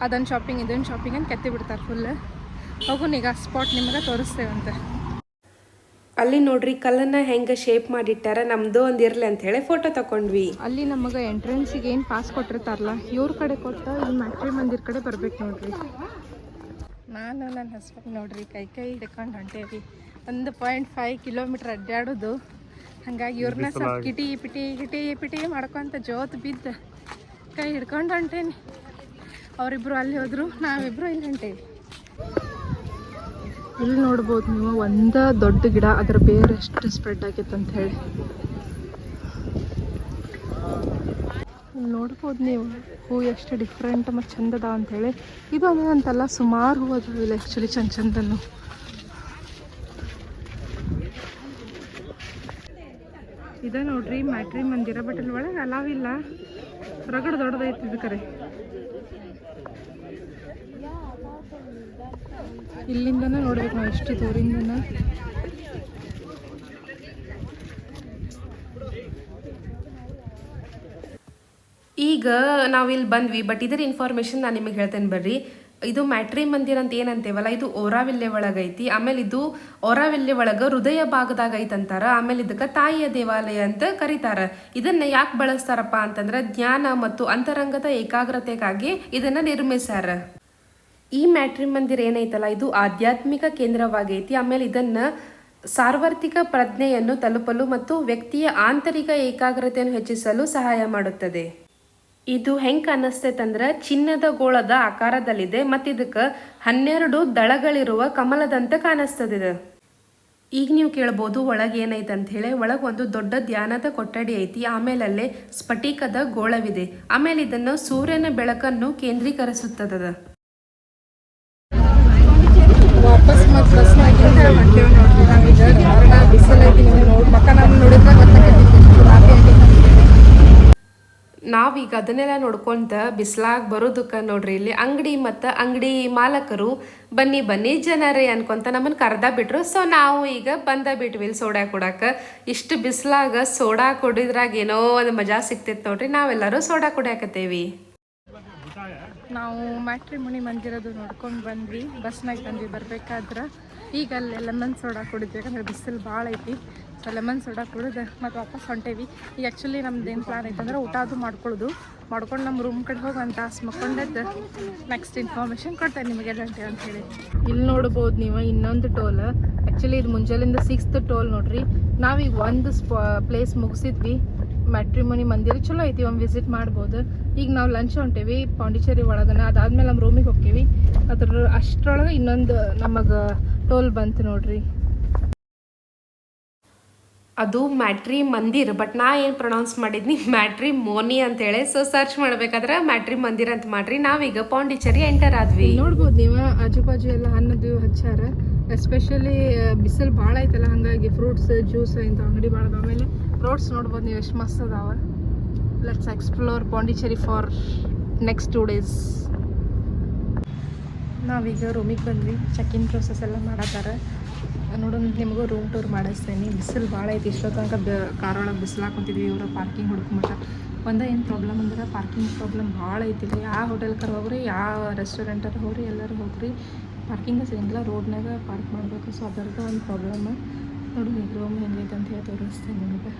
ಅದನ್ನು ಶಾಪಿಂಗ್ ಇದನ್ನು ಶಾಪಿಂಗ್ ಅಂತ ಕೆತ್ತಿ ಬಿಡ್ತಾರೆ ಫುಲ್. ಹೋಗೋಣ ಈಗ ಸ್ಪಾಟ್ ನಿಮಗೆ ತೋರಿಸ್ತೇವಂತೆ. ಅಲ್ಲಿ ನೋಡ್ರಿ ಕಲ್ಲನ್ನ ಹೆಂಗೆ ಶೇಪ್ ಮಾಡಿಟ್ಟಾರ. ನಮ್ದು ಒಂದು ಇರಲಿ ಅಂತ ಹೇಳಿ ಫೋಟೋ ತಗೊಂಡ್ವಿ. ಅಲ್ಲಿ ನಮಗೆ ಎಂಟ್ರೆನ್ಸಿಗೆ ಏನು ಪಾಸ್ ಕೊಟ್ಟಿರ್ತಾರಲ್ಲ, ಇವ್ರ ಕಡೆ ಕೊಟ್ಟ ಈ ಮ್ಯಾಟ್ರಿ ಮಂದಿರ ಕಡೆ ಬರ್ಬೇಕು ನೋಡ್ರಿ. ನಾನು ನನ್ನ ಹಸ್ಬೆಂಡ್ ನೋಡ್ರಿ ಕೈ ಹಿಡ್ಕೊಂಡು ಹೊಂಟೇವಿ. 1.5 ಕಿಲೋಮೀಟ್ರ್ ಅಡ್ಡಾಡೋದು. ಹಾಗಾಗಿ ಇವ್ರನ್ನ ಸ್ವಲ್ಪ ಕಿಟಿ ಮಾಡ್ಕೊತ ಜೋತ್ ಬಿದ್ದು ಕೈ ಹಿಡ್ಕೊಂಡು ಹೊಂಟೇನಿ. ಅವರಿಬ್ರು ಅಲ್ಲಿ ಹೋದ್ರು, ನಾವಿಬ್ರು ಇಲ್ಲಿ ಹೊಂಟೇವಿ. ಇಲ್ಲಿ ನೋಡ್ಬೋದು ನೀವು ಒಂದು ದೊಡ್ಡ ಗಿಡ, ಅದರ ಬೇರೆ ಎಷ್ಟು ಸ್ಪ್ರೆಡ್ ಆಗೈತೆ ಅಂತ ಹೇಳಿ. ನೋಡ್ಬೋದು ನೀವು ಹೂ ಎಷ್ಟು ಡಿಫ್ರೆಂಟ್ ಮತ್ತು ಚಂದ ಅದಾವ ಅಂಥೇಳಿ. ಇದು ಅಂತಲ್ಲ, ಸುಮಾರು ಹೂ ಅದಾವ ಇಲ್ಲಿ ಆ್ಯಕ್ಚುಲಿ ಚಂದನ್ನು. ಇದ ನೋಡ್ರಿ ಮ್ಯಾಟ್ರಿ ಮಂದಿರ. ಬಟ್ ಅಲ್ಲಿ ಒಳಗೆ ಅಲಾವಿಲ್ಲ, ಹೊರಗಡೆ ದೊಡ್ಡದೈತಿ ಇದು ಕರೆ. ಇಲ್ಲಿಂದನೇ ನೋಡ್ಬೇಕು ನಾವು, ಎಷ್ಟು ದೂರಿಂದನ. ಈಗ ನಾವಿಲ್ಲಿ ಬಂದ್ವಿ, ಬಟ್ ಇದರ ಇನ್ಫಾರ್ಮೇಷನ್ ನಾನು ನಿಮಗೆ ಹೇಳ್ತೇನೆ ಬರ್ರಿ. ಇದು ಮ್ಯಾಟ್ರಿ ಮಂದಿರ ಅಂತ ಏನಂತೇವಲ್ಲ, ಇದು ಓರಾವಿಲ್ಲೆ ಒಳಗೈತಿ. ಆಮೇಲೆ ಇದು ಓರಾವಿಲ್ಲೆ ಒಳಗೆ ಹೃದಯ ಭಾಗದಾಗ ಐತಂತಾರ. ಆಮೇಲೆ ಇದಕ್ಕೆ ತಾಯಿಯ ದೇವಾಲಯ ಅಂತ ಕರೀತಾರ. ಇದನ್ನ ಯಾಕೆ ಬಳಸ್ತಾರಪ್ಪ ಅಂತಂದ್ರೆ ಜ್ಞಾನ ಮತ್ತು ಅಂತರಂಗದ ಏಕಾಗ್ರತೆಗಾಗಿ ಇದನ್ನ ನಿರ್ಮಿಸ್ಯಾರ. ಈ ಮ್ಯಾಟ್ರಿ ಮಂದಿರ ಏನೈತಲ್ಲ, ಇದು ಆಧ್ಯಾತ್ಮಿಕ ಕೇಂದ್ರವಾಗೈತಿ. ಆಮೇಲೆ ಇದನ್ನ ಸಾರ್ವತ್ರಿಕ ಪ್ರಜ್ಞೆಯನ್ನು ತಲುಪಲು ಮತ್ತು ವ್ಯಕ್ತಿಯ ಆಂತರಿಕ ಏಕಾಗ್ರತೆಯನ್ನು ಹೆಚ್ಚಿಸಲು ಸಹಾಯ ಮಾಡುತ್ತದೆ. ಇದು ಹೆಂಗೆ ಅನ್ನಿಸ್ತೈತಂದ್ರೆ ಚಿನ್ನದ ಗೋಳದ ಆಕಾರದಲ್ಲಿದೆ ಮತ್ತು ಇದಕ್ಕೆ 12 ದಳಗಳಿರುವ ಕಮಲದಂತೆ ಕಾಣಿಸ್ತದೆ. ಈಗ ನೀವು ಕೇಳ್ಬೋದು ಒಳಗೆ ಏನೈತೆ ಅಂತ ಹೇಳಿ. ಒಳಗೆ ಒಂದು ದೊಡ್ಡ ಧ್ಯಾನದ ಕೊಠಡಿ ಐತಿ. ಆಮೇಲೆ ಅಲ್ಲೇ ಸ್ಫಟಿಕದ ಗೋಳವಿದೆ. ಆಮೇಲೆ ಇದನ್ನು ಸೂರ್ಯನ ಬೆಳಕನ್ನು ಕೇಂದ್ರೀಕರಿಸುತ್ತದೆ. ವಾಪಸ್ ಮತ್ತೆ ಬಸ್ನಾಗಿಂದ ಹೊಂಟೇವೆ ನೋಡ್ರಿ ನಾವೀಗ. ಕಾರಣ ಬಿಸಿಲೈತಿ, ನೀವು ನೋಡಿ ಮಕ್ಕ ನಮ್ಮ ನೋಡಿದ್ರೆ ಗೊತ್ತಾಗೈತಿ. ನಾವೀಗ ಅದನ್ನೆಲ್ಲ ನೋಡ್ಕೊಂತ ಬಿಸಿಲಾಗ ಬರೋದಕ್ಕೆ ನೋಡ್ರಿ ಇಲ್ಲಿ ಅಂಗಡಿ ಮತ್ತು ಅಂಗಡಿ ಮಾಲಕರು ಬನ್ನಿ ಬನ್ನಿ ಜನರೇ ಅನ್ಕೊಂತ ನಮ್ಮನ್ನು ಕರ್ದ ಬಿಟ್ರು. ಸೊ ನಾವು ಈಗ ಬಿಟ್ವಿ ಇಲ್ಲಿ ಸೋಡಾ ಕುಡಕ್ಕೆ. ಇಷ್ಟು ಬಿಸಿಲಾಗ ಸೋಡಾ ಕುಡಿದ್ರಾಗ ಏನೋ ಒಂದು ಮಜಾ ಸಿಗ್ತೈತೆ ನೋಡ್ರಿ. ನಾವೆಲ್ಲರೂ ಸೋಡಾ ಕುಡಿಯಾಕತ್ತೇವಿ. ನಾವು ಮ್ಯಾಟ್ರಿಮೋನಿ ಮಂದಿರದು ನೋಡ್ಕೊಂಡು ಬಂದ್ವಿ, ಬಸ್ನಾಗ ಬಂದ್ವಿ. ಬರ್ಬೇಕಾದ್ರೆ ಈಗ ಅಲ್ಲಿ ಲೆಮನ್ ಸೋಡಾ ಕುಡಿದ್ವಿ, ಯಾಕಂದ್ರೆ ಬಿಸಿಲು ಭಾಳ ಐತಿ. ಸೊ ಲೆಮನ್ ಸೋಡಾ ಕುಡಿದು ಮತ್ತು ವಾಪಸ್ ಹೊಂಟೇವಿ. ಈಗ ಆ್ಯಕ್ಚುಲಿ ನಮ್ದು ಏನು ಪ್ಲಾನ್ ಐತಂದ್ರೆ ಊಟ ಅದು ಮಾಡ್ಕೊಂಡು ನಮ್ಮ ರೂಮ್ ಕಡೆ ಹೋಗಿ ಒಂದು ತಾಸು ಮಕ್ಕೊಂಡದ್ದು ನೆಕ್ಸ್ಟ್ ಇನ್ಫಾರ್ಮೇಷನ್ ಕೊಡ್ತೇನೆ ನಿಮಗೆಲ್ಲ ಅಂತ ಹೇಳಿ. ಇಲ್ಲಿ ನೋಡ್ಬೋದು ನೀವು ಇನ್ನೊಂದು ಟೋಲ್. ಆ್ಯಕ್ಚುಲಿ ಇದು ಮುಂಜಾನಿಂದ 6th ಟೋಲ್ ನೋಡ್ರಿ. ನಾವೀಗ ಒಂದು ಪ್ಲೇಸ್ ಮುಗಿಸಿದ್ವಿ, ಮ್ಯಾಟ್ರಿಮೋನಿ ಮಂದಿರ ಚಲೋ ಐತಿ, ಒಂದು ವಿಸಿಟ್ ಮಾಡ್ಬೋದು. ಈಗ ನಾವು ಲಂಚ್ ಹೊಂಟೇವಿ ಪಾಂಡಿಚೇರಿ ಒಳಗನ. ಅದಾದ್ಮೇಲೆ ನಮ್ಮ ರೂಮಿಗೆ ಹೋಗ್ತೀವಿ. ಅಷ್ಟರೊಳಗೆ ಇನ್ನೊಂದು ನಮಗೆ ಟೋಲ್ ಬಂತು ನೋಡ್ರಿ. ಅದು ಮ್ಯಾಟ್ರಿ ಮಂದಿರ್, ಬಟ್ ನಾ ಏನು ಪ್ರೊನೌನ್ಸ್ ಮಾಡಿದ್ನಿ ಮ್ಯಾಟ್ರಿ ಮೋನಿ ಅಂತೇಳಿ. ಸೊ ಸರ್ಚ್ ಮಾಡ್ಬೇಕಾದ್ರೆ ಮ್ಯಾಟ್ರಿ ಮಂದಿರ್ ಅಂತ ಮಾಡ್ರಿ. ನಾವೀಗ ಪಾಂಡಿಚೇರಿ ಎಂಟರ್ ಆದ್ವಿ. ನೋಡ್ಬೋದು ನೀವು ಆಜು ಬಾಜು ಎಲ್ಲ ಹಣ್ಣದು ಹಚ್ಚಾರ. ಎಸ್ಪೆಷಲಿ ಬಿಸಿಲು ಭಾಳ ಐತಲ್ಲ, ಹಾಗಾಗಿ ಫ್ರೂಟ್ಸ್ ಜ್ಯೂಸ್ ಇಂಥ ಅಂಗಡಿ ಭಾಳ. ಆಮೇಲೆ ರೋಡ್ಸ್ ನೋಡ್ಬೋದು ನೀವು ಎಷ್ಟು ಮಸ್ತ್ ಅದಾವ. Let's explore Pondicherry for next 2 days. ನಾವೀಗ ರೂಮಿಗೆ ಬಂದ್ವಿ. ಚೆಕ್ ಇನ್ ಪ್ರೊಸೆಸ್ ಎಲ್ಲ ಮಾಡತ್ತಾರ. ನೋಡೋಣ, ನಿಮಗೂ ರೂಮ್ ಟೂರ್ ಮಾಡಿಸ್ತೇನೆ. ಬಿಸಿಲು ಭಾಳ ಐತಿ. ಇಷ್ಟೋ ತನಕ ಕಾರೊಳಗೆ ಬಿಸಿಲಾಗ ಕುಂತಿದ್ವಿ. ಇವರು ಪಾರ್ಕಿಂಗ್ ಹುಡ್ಕೊಂಬಿಟ್ಟ. ಏನು ಪ್ರಾಬ್ಲಮ್ ಅಂದ್ರೆ ಪಾರ್ಕಿಂಗ್ ಪ್ರಾಬ್ಲಮ್ ಭಾಳ ಐತಿ. ಯಾವ ಹೋಟೆಲ್ಕರ್ ಹೋಗ್ರಿ, ಯಾವ ರೆಸ್ಟೋರೆಂಟರ್ ಹೋಗ್ರಿ, ಎಲ್ಲರೂ ಹೋಗ್ರಿ ಪಾರ್ಕಿಂಗ್ ಸಿಗಂಗಿಲ್ಲ. ರೋಡ್ನಾಗ ಪಾರ್ಕ್ ಮಾಡಬೇಕು. ಸೊ ಅದರದ್ದು ಒಂದು ಪ್ರಾಬ್ಲಮ್. ನೋಡಿ ಈಗ ರೂಮ್ ಹೆಂಗೈತೆ ಅಂತ ಹೇಳಿ ತೋರಿಸ್ತೇನೆ ನಿಮಗೆ.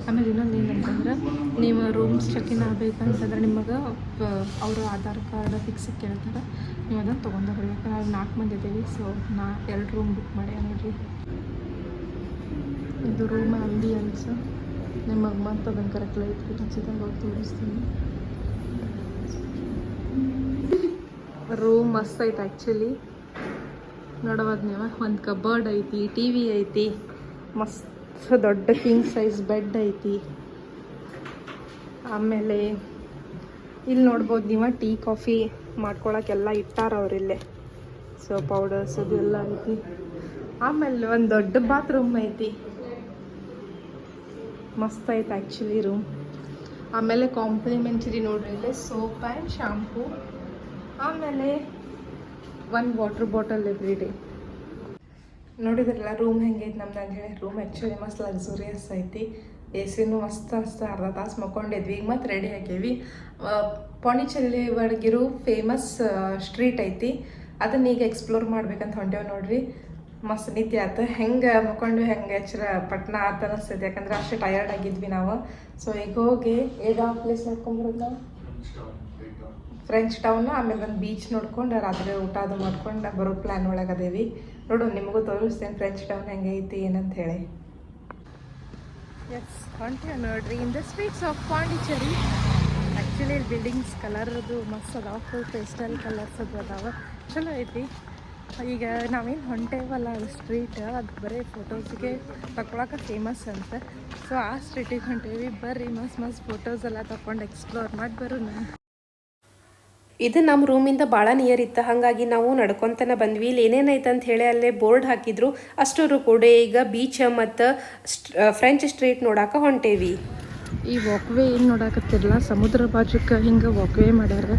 ಆಮೇಲೆ ಇನ್ನೊಂದು ಏನಂತಂದ್ರೆ, ನೀವು ರೂಮ್ಸ್ ಚೆಕ್ ಇನ್ ಆಗಬೇಕಂತಂದ್ರೆ ನಿಮಗೆ ಅವರು ಆಧಾರ್ ಕಾರ್ಡ್ ಫಿಕ್ಸಿಗೆ ಕೇಳ್ತಾರೆ. ನೀವು ಅದನ್ನು ತೊಗೊಂಡು ಬರ್ಬೇಕು. ನಾವು 4 ಮಂದಿ ಇದ್ದೀವಿ. ಸೊ 2 ರೂಮ್ ಬುಕ್ ಮಾಡಿ ನೋಡಿರಿ. ಇದು ರೂಮ್ ಆಂಬಿಯನ್ಸ್. ನಿಮಗೆ ಮತ್ತೆ ಅದನ್ನು ಕರೆಕ್ಟ್ ಲೈಟ್ ಹಚ್ಚಿದಾಗ ಹೋಗಿ ತೋರಿಸ್ತೀನಿ. ರೂಮ್ ಮಸ್ತ್ ಐತೆ ಆ್ಯಕ್ಚುಲಿ. ನೋಡೋದು ನೀವು, ಒಂದು ಕಬೋರ್ಡ್ ಐತಿ, TV ಐತಿ, ಮಸ್ತ್ ದೊಡ್ಡ ಕಿಂಗ್ ಸೈಜ್ ಬೆಡ್ ಐತಿ. ಆಮೇಲೆ ಇಲ್ಲಿ ನೋಡ್ಬೋದು ನೀವು, ಟೀ ಕಾಫಿ ಮಾಡ್ಕೊಳಕ್ಕೆಲ್ಲ ಇಟ್ಟಾರ ಅವರಿಲ್ಲೇ. ಸೊ ಪೌಡರ್ಸ್ ಅದೆಲ್ಲ ಐತಿ. ಆಮೇಲೆ ಒಂದು ದೊಡ್ಡ ಬಾತ್ರೂಮ್ ಐತಿ, ಮಸ್ತ್ ಐತೆ ಆ್ಯಕ್ಚುಲಿ ರೂಮ್. ಆಮೇಲೆ ಕಾಂಪ್ಲಿಮೆಂಟರಿ ನೋಡ್ರಿ ಇಲ್ಲಿ ಸೋಪ್ ಆ್ಯಂಡ್ ಶಾಂಪೂ. ಆಮೇಲೆ 1 ವಾಟರ್ ಬಾಟಲ್ ಎವ್ರಿ ಡೇ. ನೋಡಿದ್ರಲ್ಲ ರೂಮ್ ಹೆಂಗೈತೆ ನಮ್ದು ಅಂತ ಹೇಳಿ. ರೂಮ್ ಆ್ಯಕ್ಚುಲಿ ಮಸ್ತ್ ಲಕ್ಸುರಿಯಸ್ ಐತಿ. AC ಮಸ್ತ್ ಅರ್ಧ ತಾಸು ಮಕ್ಕೊಂಡಿದ್ವಿ. ಈಗ ಮತ್ತೆ ರೆಡಿ ಆಗೇವಿ. ಪಾಂಡಿಚೇರಿ ಒಳಗಿರೋ ಫೇಮಸ್ ಸ್ಟ್ರೀಟ್ ಐತಿ, ಅದನ್ನ ಈಗ ಎಕ್ಸ್ಪ್ಲೋರ್ ಮಾಡ್ಬೇಕಂತ ಹೊಂಟೇವೆ ನೋಡ್ರಿ. ಮಸ್ತ್ ನಿತ್ಯ ಆಯ್ತು. ಹೆಂಗೆ ಮಕ್ಕೊಂಡು ಹೆಂಗೆ ಎಚ್ಚರ ಪಟ್ನ ಆತ ಅನಿಸ್ತೈತೆ, ಯಾಕಂದ್ರೆ ಅಷ್ಟು ಟಯರ್ಡ್ ಆಗಿದ್ವಿ ನಾವು. ಸೊ ಈಗ ಹೋಗಿ ಯಾವ ಪ್ಲೇಸ್ ನೋಡ್ಕೊಂಬರೋದು ನಾವು, ಫ್ರೆಂಚ್ ಟೌನ್. ಆಮೇಲೆ ಒಂದು ಬೀಚ್ ನೋಡ್ಕೊಂಡು ರಾತ್ರಿ ಊಟ ಅದು ಮಾಡ್ಕೊಂಡು ಬರೋ ಪ್ಲ್ಯಾನ್ ಒಳಗೆ ಅದೇವಿ. ನೋಡು, ನಿಮಗೂ ತೋರಿಸ್ತೇನೆ ಫ್ರೆಂಚ್ ಟೌನ್ ಹೆಂಗೆ ಐತಿ ಏನಂತ ಹೇಳಿ. ಎಸ್, ಹೊಂಟೇವೆ ನೋಡ್ರಿ in the streets of Pondicherry. Actually buildings ಕಲರ್ದು ಮಸ್ತ್ ಅದಾವ, ಫುಲ್ ಪೇಸ್ಟಲ್ ಕಲರ್ಸ್ ಅದು ಅದಾವ, ಚಲೋ ಐತಿ. ಈಗ ನಾವೇನು ಹೊಂಟೇವಲ್ಲ ಅದು ಸ್ಟ್ರೀಟ್, ಅದು ಬರೀ ಫೋಟೋಸ್ಗೆ ತಗೊಳಕ್ಕೆ ಫೇಮಸ್ ಅಂತ. ಸೊ ಆ ಸ್ಟ್ರೀಟಿಗೆ ಹೊಂಟೇವಿ. ಬರ್ರಿ ಮಸ್ತ್ ಫೋಟೋಸ್ ಎಲ್ಲ ತಗೊಂಡು ಎಕ್ಸ್ಪ್ಲೋರ್ ಮಾಡಿ ಬರೋಣ. ಇದು ನಮ್ಮ ರೂಮಿಂದ ಭಾಳ ನಿಯರ್ ಇತ್ತು, ಹಾಗಾಗಿ ನಾವು ನಡ್ಕೊತನ ಬಂದ್ವಿ. ಇಲ್ಲಿ ಏನೇನೈತೆ ಅಂತ ಹೇಳಿ ಅಲ್ಲೇ ಬೋರ್ಡ್ ಹಾಕಿದ್ರು. ಅಷ್ಟರು ಕೂಡ ಈಗ ಬೀಚ್ ಮತ್ತು ಫ್ರೆಂಚ್ ಸ್ಟ್ರೀಟ್ ನೋಡಕ್ಕೆ ಹೊಂಟೇವಿ. ಈ ವಾಕ್ವೇ ಏನು ನೋಡಕತ್ತಿರಲ್ಲ, ಸಮುದ್ರ ಬಾಜುಕ್ಕೆ ಹಿಂಗೆ ವಾಕ್ವೇ ಮಾಡ್ಯಾರ.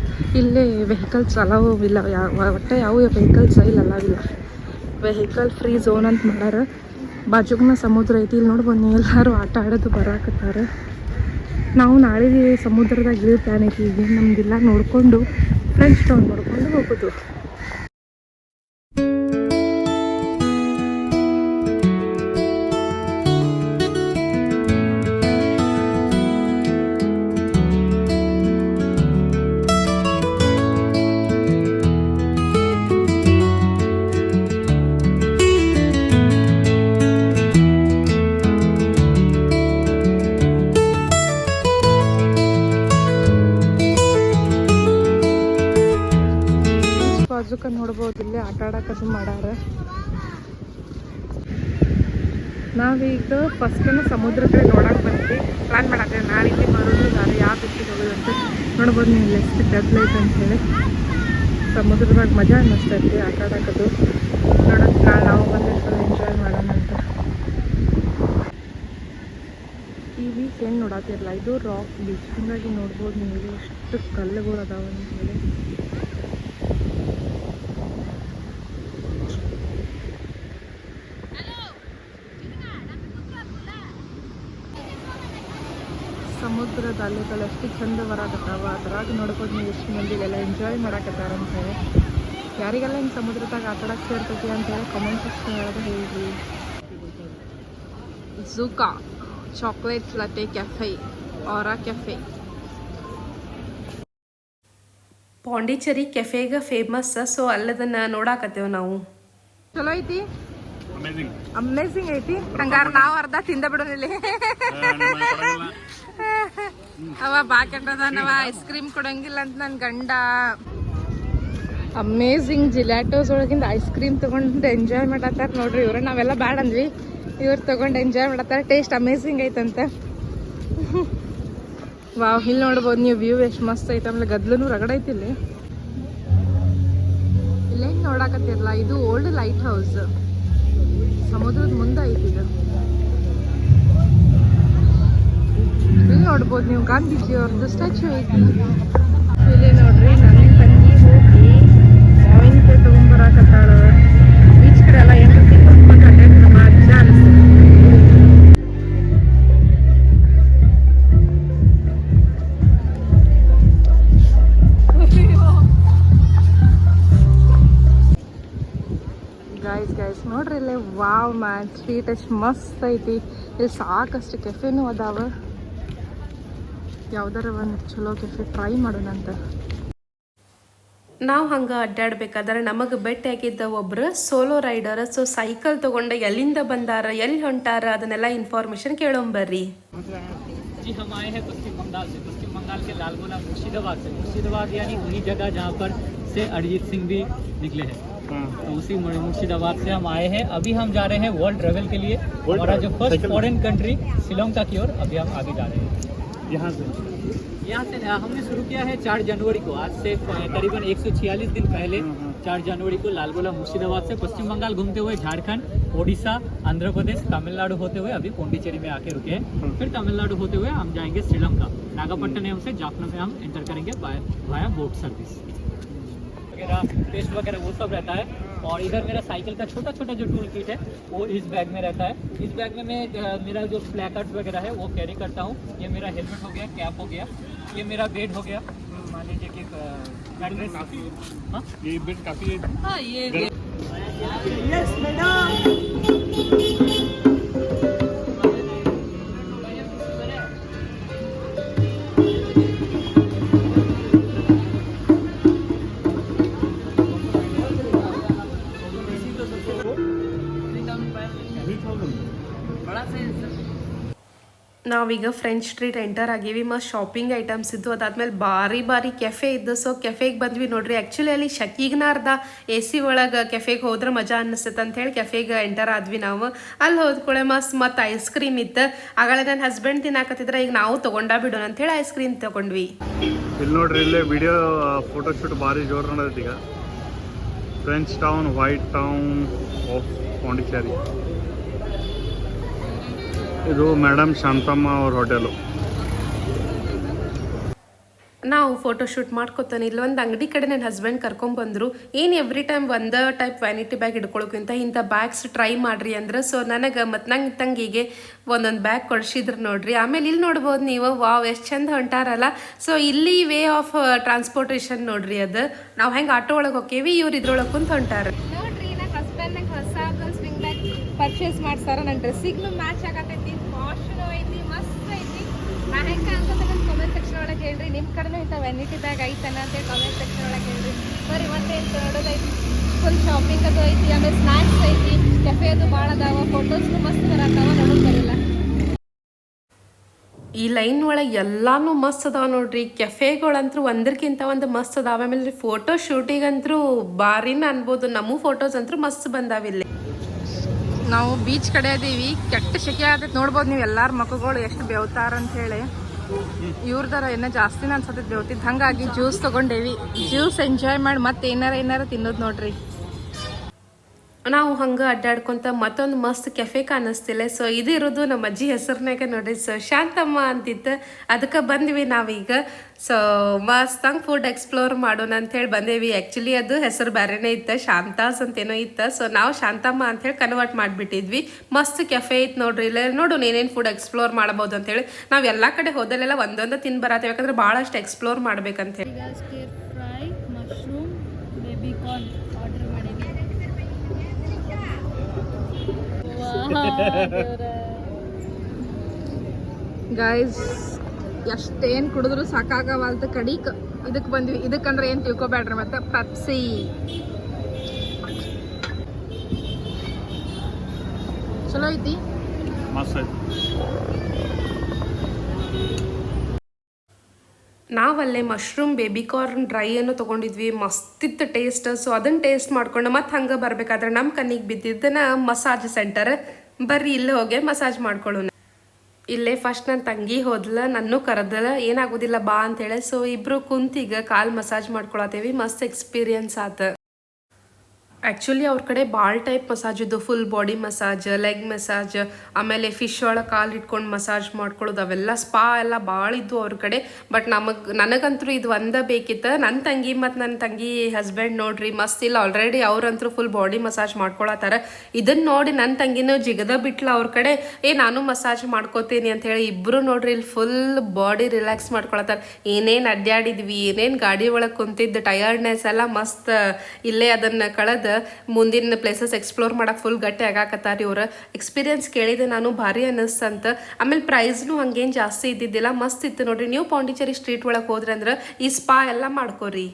ಇಲ್ಲೇ ವೆಹಿಕಲ್ಸ್ ಅಲಾವು ಇಲ್ಲ, ಒಟ್ಟೆ ಯಾವ ವೆಹಿಕಲ್ಸ್ ಇಲ್ಲ ಅಲಾವಿಲ್ಲ. ವೆಹಿಕಲ್ ಫ್ರೀ ಝೋನ್ ಅಂತ ಮಾಡ್ಯಾರ. ಬಾಜುಗ್ನ ಸಮುದ್ರ ಐತಿ. ಇಲ್ಲಿ ನೋಡ್ಬೋದು ನೀವು, ಎಲ್ಲರೂ ಆಟ ಆಡೋದು ಬರಾಕತ್ತಾರೆ. ನಾವು ನಾಳೆ ಸಮುದ್ರದಾಗ ಇಳಿಯೋ ಪ್ಲ್ಯಾನ್ ಐತಿ. ಈಗ ನಮ್ದೆಲ್ಲ ನೋಡಿಕೊಂಡು ಫ್ರೆಂಚ್ ಟೌನ್ ನೋಡ್ಕೊಂಡು ಹೋಗೋದು. ಬಾಜುಕ ನೋಡ್ಬೋದು ಇಲ್ಲೇ ಆಟ ಆಡೋಕೆ ಮಾಡ್ಯಾರ. ನಾವೀಗ ಫಸ್ಟನ್ನು ಸಮುದ್ರ ಕಡೆ ನೋಡಕ್ಕೆ ಬಂದ್ವಿ. ಪ್ಲ್ಯಾನ್ ಮಾಡತ್ತೇವೆ ನಾಳೆ ಇಲ್ಲಿ ಬರೋದು ಯಾರು ಯಾವ ಬಿಟ್ಟಿಗೆ ಹೋಗೋದು ಅಂತ. ನೋಡ್ಬೋದು ನೀವು ಇಲ್ಲಿ ಎಷ್ಟು ಡಬ್ಲೈಟ್ ಅಂತೇಳಿ. ಸಮುದ್ರದಾಗ ಮಜಾ ಅನ್ನಿಸ್ತೈತಿ ಆಟ ಆಡೋದು. ನೋಡೋಕೆ ನಾಳೆ ನಾವು ಬಂದಿರ್ತೀವಿ, ಎಂಜಾಯ್ ಮಾಡೋಣ ಅಂತ. ಈ ಬೀಚ್ ಏನು ನೋಡತ್ತಿರಲ್ಲ, ಇದು ರಾಕ್ ಬೀಚ್. ಹೀಗಾಗಿ ನೋಡ್ಬೋದು ನೀವು ಎಷ್ಟು ಕಲ್ಲುಗಳು ಅದಾವೆ ಅಂತೇಳಿ. ಸಮುದ್ರದ ಅಲೆಗಳು ಎಷ್ಟು ಚಂದ ಬರಾಕತ್ತಾವ. ಅದ್ರಾಗ ನೋಡ್ಬೋದು ನೀವು ಎಷ್ಟು ಮಂದಿಗೆಲ್ಲ ಎಂಜಾಯ್ ಮಾಡಾಕತ್ತಾರ ಅಂತೇಳಿ. ಯಾರಿಗೆಲ್ಲ ಹಿಂಗೆ ಸಮುದ್ರದಾಗ ಆಟ ಆಡಕ್ಕೆ ಸೇರ್ತೈತಿ ಅಂತೇಳಿ ಕಮೆಂಟ್ ಸೆಕ್ಷನ್ ಒಳಗೆ ಹೇಳಿ. ಝೂಕಾ ಚಾಕ್ಲೇಟ್ ಲಟ್ಟೆ ಕೆಫೆ ಆರಾ ಕೆಫೆ. ಪಾಂಡಿಚೇರಿ ಕೆಫೆಗೆ ಫೇಮಸ್. ಸೊ ಅಲ್ಲದನ್ನ ನೋಡಾಕತ್ತೇವೆ ನಾವು. ಚಲೋ ಐತಿ, ಅಮೇಝಿಂಗ್ ಐತಿ. ಹಂಗಾರ ನಾವು ಅರ್ಧ ತಿಂದ ಬಿಡೋನಿಲ್ಲಿ. ಅವ ಬಾಕೆಂಡದನವ ಐಸ್ ಕ್ರೀಮ್ ಕೊಡಂಗಿಲ್ಲ ಅಂತ ನನ್ನ ಗಂಡ. ಅಮೇಝಿಂಗ್ ಜಿಲಾಟೋಸ್ ಒಳಗಿಂದ ಐಸ್ ಕ್ರೀಮ್ ತೊಗೊಂಡು ಎಂಜಾಯ್ ಮಾಡತ್ತಾರ ನೋಡ್ರಿ ಇವ್ರು. ನಾವೆಲ್ಲ ಬ್ಯಾಡ ಅಂದ್ವಿ, ಇವ್ರು ತೊಗೊಂಡು ಎಂಜಾಯ್ ಮಾಡತ್ತಾರ. ಟೇಸ್ಟ್ ಅಮೇಝಿಂಗ್ ಐತಂತ. ವಾವ್, ಇಲ್ಲಿ ನೋಡ್ಬೋದು ನೀವು ವ್ಯೂ ಎಷ್ಟು ಮಸ್ತ್ ಐತೆ. ಆಮೇಲೆ ಗದ್ಲೂ ರಗಡ ಐತಿ ಇಲ್ಲಿ. ಇಲ್ಲೇ ನೋಡಾಕತ್ತಿರಲ್ಲ, ಇದು ಓಲ್ಡ್ ಲೈಟ್ ಹೌಸ್. ಸಮುದ್ರದ ಮುಂದೆ ಐತಿ ಇದು. ಇಲ್ಲಿ ನೋಡ್ಬೋದು ನೀವು ಗಾಂಧೀಜಿ ಅವ್ರದ್ದು ಸ್ಟ್ಯಾಚ್ಯೂ ಐತಿ. ಇಲ್ಲಿ ನೋಡ್ರಿ ನನ್ನ ತಂಗಿ ಹೋಗಿ ಮಾವಿನಕಾಯಿ ತೊಗೊಂಬರಾಕತ್ತಾಳ. ಬೀಚ್ ಕಡೆ ಎಲ್ಲ ಏನು ಮಜಾ ಅನಿಸ್ತದೆ. ಗೈಸ್ ನೋಡ್ರಿ ಇಲ್ಲೇ ವಾವ್ ಮ್ಯಾನ್, ಸ್ಟ್ರೀಟ್ ಎಷ್ಟು ಮಸ್ತ್ ಐತಿ. ಇಲ್ಲಿ ಸಾಕಷ್ಟು ಕೆಫೆನೂ ಅದಾವ. ಯಾವ್ದಾರ ಒಂದು ಚಲೋ ಕೆಫೆ ಟ್ರೈ ಮಾಡೋಣಂತ. ನಾವು ಹಂಗೆ ಅಡ್ಡಾಡ್ಬೇಕಾದ್ರೆ ನಮಗೆ ಭೇಟಿ ಆಗಿದ್ದ ಒಬ್ರು ಸೋಲೋ ರೈಡರ್. ಸೊ ಸೈಕಲ್ ತೊಗೊಂಡು ಎಲ್ಲಿಂದ ಬಂದಾರ, ಎಲ್ಲಿ ಹೊಂಟಾರ, ಅದನ್ನೆಲ್ಲ ಇನ್ಫಾರ್ಮೇಶನ್ ಕೇಳೋಂಬರ್ರಿ. जी हम आए हैं पश्चिम बंगाल से, पश्चिम बंगाल के लालगोला मुर्शिदाबाद से। मुर्शिदाबाद यानी वही जगह जहाँ पर से अरिजीत सिंह भी निकले हैं, तो उसी मुर्शिदाबाद से हम आए हैं। अभी हम जा रहे हैं वर्ल्ड ट्रेवल के लिए। हमारा जो फर्स्ट फॉरेन कंट्री श्रीलंका की ओर अभी हम आगे जा रहे हैं। यहाँ से हमने शुरू किया है 4 जनवरी को। आज से करीबन 146 दिन पहले 4 जनवरी को लालगोला मुर्शिदाबाद से पश्चिम बंगाल घूमते हुए झारखंड, ओडिशा, आंध्र प्रदेश, तमिलनाडु होते हुए अभी पौंडीचेरी में आके रुके हैं। फिर तमिलनाडु होते हुए हम जाएंगे श्रीलंका। नागापट्टनम से जाफना में हम एंटर करेंगे वाया बोट सर्विस वगैरह, टेस्ट वगैरह वो सब रहता है। और इधर मेरा साइकिल का छोटा छोटा जो टूल किट है वो इस बैग में रहता है। इस बैग में मैं मेरा जो प्लेकार्ड्स वगैरह है वो कैरी करता हूँ। ये मेरा हेलमेट हो गया, कैप हो गया, ये मेरा बेड हो गया। मान लीजिए कि मैट्रेस काफ़ी, हाँ ये बेड काफ़ी है। हाँ ये यस मैडम। ನಾವೀಗ ಫ್ರೆಂಚ್ ಸ್ಟ್ರೀಟ್ ಎಂಟರ್ ಆಗೀವಿ. ಮಸ್ತ್ ಶಾಪಿಂಗ್ ಐಟಮ್ಸ್ ಇದ್ದು. ಅದಾದ್ಮೇಲೆ ಭಾರಿ ಕೆಫೆ ಇದ್ದು. ಸೊ ಕೆಫೆಗೆ ಬಂದ್ವಿ ನೋಡ್ರಿ. ಆ್ಯಕ್ಚುಲಿ ಅಲ್ಲಿ ಶಕೀಗ್ನಾರ್ದ AC ಒಳಗೆ ಕೆಫೆಗೆ ಹೋದ್ರೆ ಮಜಾ ಅನ್ನಿಸ್ತೈತೆ ಅಂತ ಹೇಳಿ ಕೆಫೆಗೆ ಎಂಟರ್ ಆದ್ವಿ ನಾವು. ಅಲ್ಲಿ ಹೋದ್ಕೊಳ್ಳೆ ಮತ್ತು ಐಸ್ ಕ್ರೀಮ್ ಇತ್ತು. ಆಗಳೇ ನನ್ನ ಹಸ್ಬೆಂಡ್ ತಿನ್ನಾಕತ್ತಿದ್ರೆ ಈಗ ನಾವು ತೊಗೊಂಡ ಬಿಡೋಣ ಅಂತೇಳಿ ಐಸ್ ಕ್ರೀಮ್ ತೊಗೊಂಡ್ವಿ. ಇಲ್ಲಿ ನೋಡ್ರಿ, ಇಲ್ಲೇ ವಿಡಿಯೋ ಫೋಟೋಶೂಟ್ ಭಾರಿ ಜೋರು ನಡೆದೈತಿ ಈಗ. French town, white town of Pondicherry. ಇದು ಮೇಡಮ್ ಶಾಂತಮ್ಮ ಅವ್ರ ಹೋಟೆಲು. ನಾವು ಫೋಟೋಶೂಟ್ ಮಾಡ್ಕೊತಾನೆ ಇಲ್ಲೊಂದು ಅಂಗಡಿ ಕಡೆ ನನ್ನ ಹಸ್ಬೆಂಡ್ ಕರ್ಕೊಂಡ್ಬಂದರು ಏನು ಎವ್ರಿ ಟೈಮ್ ಒಂದೇ ಟೈಪ್ ವ್ಯಾನಿಟಿ ಬ್ಯಾಗ್ ಹಿಡ್ಕೊಳಕ್ಕಿಂತ ಇಂಥ ಬ್ಯಾಗ್ಸ್ ಟ್ರೈ ಮಾಡ್ರಿ ಅಂದ್ರೆ ಸೊ ನನಗೆ ಮತ್ತು ನಂಗೆ ತಂಗಿಗೆ ಒಂದೊಂದು ಬ್ಯಾಗ್ ಕೊಡಿಸಿದ್ರು ನೋಡ್ರಿ. ಆಮೇಲೆ ಇಲ್ಲಿ ನೋಡ್ಬೋದು ನೀವು, ವಾವ್ ಎಷ್ಟು ಚಂದ ಹೊಂಟಾರಲ್ಲ. ಸೊ ಇಲ್ಲಿ ವೇ ಆಫ್ ಟ್ರಾನ್ಸ್ಪೋರ್ಟೇಷನ್ ನೋಡ್ರಿ, ಅದು ನಾವು ಹೆಂಗೆ ಆಟೋ ಒಳಗೆ ಹೋಕ್ಕೇವಿ, ಇವ್ರು ಇದ್ರೊಳಗೆ ಕುಂತ ಹೊಂಟಾರ ನೋಡ್ರಿ. ನನ್ನ ಹಸ್ಬೆಂಡ್ ನಂಗೆ ಹೊಸ ಸ್ವಿಂಗ್ ಬ್ಯಾಗ್ ಪರ್ಚೇಸ್ ಮಾಡ್ಸಾರ. ನನ್ನ ಡ್ರೆಸ್ಸಿಗೂ ಮ್ಯಾಚ್ ಆಗತೈತಿ, ವಾಶ್ನು ಐತಿ, ಮಸ್ತ್ ಐತಿ. ನಾ ಹೆಂಗೆ ಅಂತ ಕಾಮೆಂಟ್ ಸೆಕ್ಷನ್ ಒಳಗೆ ಹೇಳ್ರಿ. ನಿಮ್ಮ ಕಡೆನೂ ಇಂಥ ವ್ಯಾನಿಟಿ ಬ್ಯಾಗ್ ಐತನ ಅಂತೇಳಿ ಕಾಮೆಂಟ್ ಸೆಕ್ಷನ್ ಒಳಗೆ ಹೇಳ್ರಿ. ಬರೀ ಮತ್ತೇನು ನೋಡೋದೈತಿ, ಫುಲ್ ಶಾಪಿಂಗ್ ಅದು ಐತಿ, ಆಮೇಲೆ ಸ್ನ್ಯಾಕ್ಸ್ ಐತಿ, ಕೆಫೆ ಅದು ಭಾಳ ಅದಾವ, ಫೋಟೋಸ್ನು ಮಸ್ತ್ ಬರತ್ತಾವ, ನೋಡೋದು ಬರಿಲ್ಲ. ಈ ಲೈನ್ ಒಳಗೆ ಎಲ್ಲಾನು ಮಸ್ತ್ ಅದಾವ ನೋಡ್ರಿ. ಕೆಫೆಗಳಂತೂ ಒಂದಕ್ಕಿಂತ ಒಂದು ಮಸ್ತ್ ಅದಾವ. ಆಮೇಲೆ ಫೋಟೋ ಶೂಟಿಗಂತೂ ಭಾರಿನ ಅನ್ಬೋದು. ನಮ್ಮ ಫೋಟೋಸ್ ಅಂತೂ ಮಸ್ತ್ ಬಂದಾವಿಲ್ಲಿ. ನಾವು ಬೀಚ್ ಕಡೆ ಅದೀವಿ, ಕೆಟ್ಟ ಶೆಕೆ ಆಗತೈತಿ ನೋಡ್ಬೋದು ನೀವು. ಎಲ್ಲಾರ ಮಕ್ಕಳು ಎಷ್ಟು ಬೆವ್ತಾರ ಅಂತ ಹೇಳಿ ಇವ್ರದಾರ ಏನೋ ಜಾಸ್ತಿನ ಅನ್ಸತೈತಿ ಬೆವ್ತಿದ್ದು. ಹಂಗಾಗಿ ಜ್ಯೂಸ್ ತೊಗೊಂಡೇವಿ, ಜ್ಯೂಸ್ ಎಂಜಾಯ್ ಮಾಡಿ ಮತ್ತೆ ಏನಾರ ತಿನ್ನೋದು ನೋಡ್ರಿ. ನಾವು ಹಂಗೆ ಅಡ್ಡಾಡ್ಕೊಂತ ಮತ್ತೊಂದು ಮಸ್ತ್ ಕೆಫೆ ಕಾಣಿಸ್ತಿಲ್ಲ. ಸೊ ಇದಿರೋದು ನಮ್ಮ ಅಜ್ಜಿ ಹೆಸರ್ನಾಗ ನೋಡ್ರಿ. ಸೊ ಶಾಂತಮ್ಮ ಅಂತಿತ್ತು, ಅದಕ್ಕೆ ಬಂದ್ವಿ ನಾವೀಗ. ಸೊ ಮಸ್ತಂಗೆ ಫುಡ್ ಎಕ್ಸ್ಪ್ಲೋರ್ ಮಾಡೋಣ ಅಂಥೇಳಿ ಬಂದೇವಿ. ಆ್ಯಕ್ಚುಲಿ ಅದು ಹೆಸರು ಬೇರೆನೇ ಇತ್ತು, ಶಾಂತಾಸ್ ಅಂತೇನೋ ಇತ್ತು. ಸೊ ನಾವು ಶಾಂತಮ್ಮ ಅಂಥೇಳಿ ಕನ್ವರ್ಟ್ ಮಾಡಿಬಿಟ್ಟಿದ್ವಿ. ಮಸ್ತ್ ಕೆಫೆ ಐತೆ ನೋಡ್ರಿ. ಇಲ್ಲ ನೋಡು ಏನೇನು ಫುಡ್ ಎಕ್ಸ್ಪ್ಲೋರ್ ಮಾಡ್ಬೋದು ಅಂತೇಳಿ. ನಾವು ಎಲ್ಲ ಕಡೆ ಹೋದಲ್ಲೆಲ್ಲ ಒಂದೊಂದು ತಿಂದು ಬರತ್ತೇವೆ, ಯಾಕಂದ್ರೆ ಭಾಳಷ್ಟು ಎಕ್ಸ್ಪ್ಲೋರ್ ಮಾಡ್ಬೇಕಂತೇಳಿ. Fry mushroom baby corn order ಮಾಡಿದ್ವಿ. ಗೈಸ್ ಎಷ್ಟೇನು ಕುಡಿದ್ರು ಸಾಕಾಗವಲ್ತ ಕಡಿಕ್ ಇದಕ್ಕೆ ಬಂದ್ವಿ. ಇದಕ್ಕಂದ್ರೆ ಏನು ತಿಳ್ಕೊಬೇಡ್ರಿ. ಮತ್ತೆ ಪೆಪ್ಸಿ ಚಲೋ ಐತಿ, ಮಸ್ತ್ ಐತಿ. ನಾವಲ್ಲೇ ಮಶ್ರೂಮ್ ಬೇಬಿ ಕಾರ್ನ್ ಡ್ರೈ ಅನ್ನು ತೊಗೊಂಡಿದ್ವಿ, ಮಸ್ತಿತ್ತು ಟೇಸ್ಟ್. ಸೊ ಅದನ್ನು ಟೇಸ್ಟ್ ಮಾಡ್ಕೊಂಡು ಮತ್ತೆ ಹಂಗೆ ಬರಬೇಕಾದ್ರೆ ನಮ್ಮ ಕಣ್ಣಿಗೆ ಬಿದ್ದಿದ್ದನ್ನ ಮಸಾಜ್ ಸೆಂಟರ್ ಬರ್ರಿ, ಇಲ್ಲೇ ಹೋಗಿ ಮಸಾಜ್ ಮಾಡ್ಕೊಳ್ಳೋಣ. ಇಲ್ಲೇ ಫಸ್ಟ್ ನನ್ನ ತಂಗಿ ಹೋದ್ಲ, ನನ್ನೂ ಕರೆದಲ್ಲ, ಏನಾಗೋದಿಲ್ಲ ಬಾ ಅಂತೇಳಿ. ಸೊ ಇಬ್ಬರು ಕುಂತೀಗ ಕಾಲು ಮಸಾಜ್ ಮಾಡ್ಕೊಳತ್ತೇವಿ. ಮಸ್ತ್ ಎಕ್ಸ್ಪೀರಿಯನ್ಸ್ ಆತ. ಆ್ಯಕ್ಚುಲಿ ಅವ್ರ ಕಡೆ ಭಾಳ ಟೈಪ್ ಮಸಾಜ್ ಇದ್ದು, full body massage, leg massage, ಆಮೇಲೆ ಫಿಶ್ ಒಳಗೆ ಕಾಲು ಇಟ್ಕೊಂಡು ಮಸಾಜ್ ಮಾಡ್ಕೊಳ್ಳೋದು, ಅವೆಲ್ಲ ಸ್ಪಾ ಎಲ್ಲ ಭಾಳ ಇದ್ದು ಅವ್ರ ಕಡೆ. ಬಟ್ ನನಗಂತೂ ಇದು ಒಂದೇ ಬೇಕಿತ್ತು. ನನ್ನ ತಂಗಿ ಮತ್ತು ನನ್ನ ತಂಗಿ ಹಸ್ಬೆಂಡ್ ನೋಡ್ರಿ ಮಸ್ತ್ ಇಲ್ಲ, ಆಲ್ರೆಡಿ ಅವ್ರಂತೂ ಫುಲ್ ಬಾಡಿ ಮಸಾಜ್ ಮಾಡ್ಕೊಳತ್ತಾರ. ಇದನ್ನು ನೋಡಿ ನನ್ನ ತಂಗಿನೂ ಜಿಗದ ಬಿಟ್ಲ ಅವ್ರ ಕಡೆ, ನಾನು ಮಸಾಜ್ ಮಾಡ್ಕೋತೀನಿ ಅಂತ ಹೇಳಿ. ಇಬ್ಬರು ನೋಡ್ರಿ ಇಲ್ಲಿ ಫುಲ್ ಬಾಡಿ ರಿಲ್ಯಾಕ್ಸ್ ಮಾಡ್ಕೊಳತ್ತಾರ. ಏನೇನು ಅಡ್ಡಾಡಿದ್ವಿ, ಏನೇನು ಗಾಡಿ ಒಳಗೆ ಕುಂತಿದ್ದು ಟಯರ್ಡ್ನೆಸ್ ಎಲ್ಲ ಮಸ್ತ್ ಇಲ್ಲೇ ಅದನ್ನು ಕಳೆದು ಮುಂದಿನ ಪ್ಲೇಸಸ್ ಎಕ್ಸ್ಪ್ಲೋರ್ ಮಾಡಕ್ಕೆ ಫುಲ್ ಗಟ್ಟಿ ಆಗಾಕತ್ತಾರ ಇವ್ರ. ಎಕ್ಸ್ಪೀರಿಯನ್ಸ್ ಕೇಳಿದೆ ನಾನು, ಭಾರಿ ಅನ್ನಿಸ್ತಂತ. ಆಮೇಲೆ ಪ್ರೈಸ್ನು ಹಂಗೇನು ಜಾಸ್ತಿ ಇದ್ದಿದ್ದಿಲ್ಲ, ಮಸ್ತ್ ಇತ್ತು ನೋಡ್ರಿ. ನೀವು ಪಾಂಡಿಚೇರಿ ಸ್ಟ್ರೀಟ್ ಒಳಗೆ ಹೋದ್ರಿ ಅಂದ್ರೆ ಈ ಸ್ಪಾ ಎಲ್ಲ ಮಾಡ್ಕೋರಿ.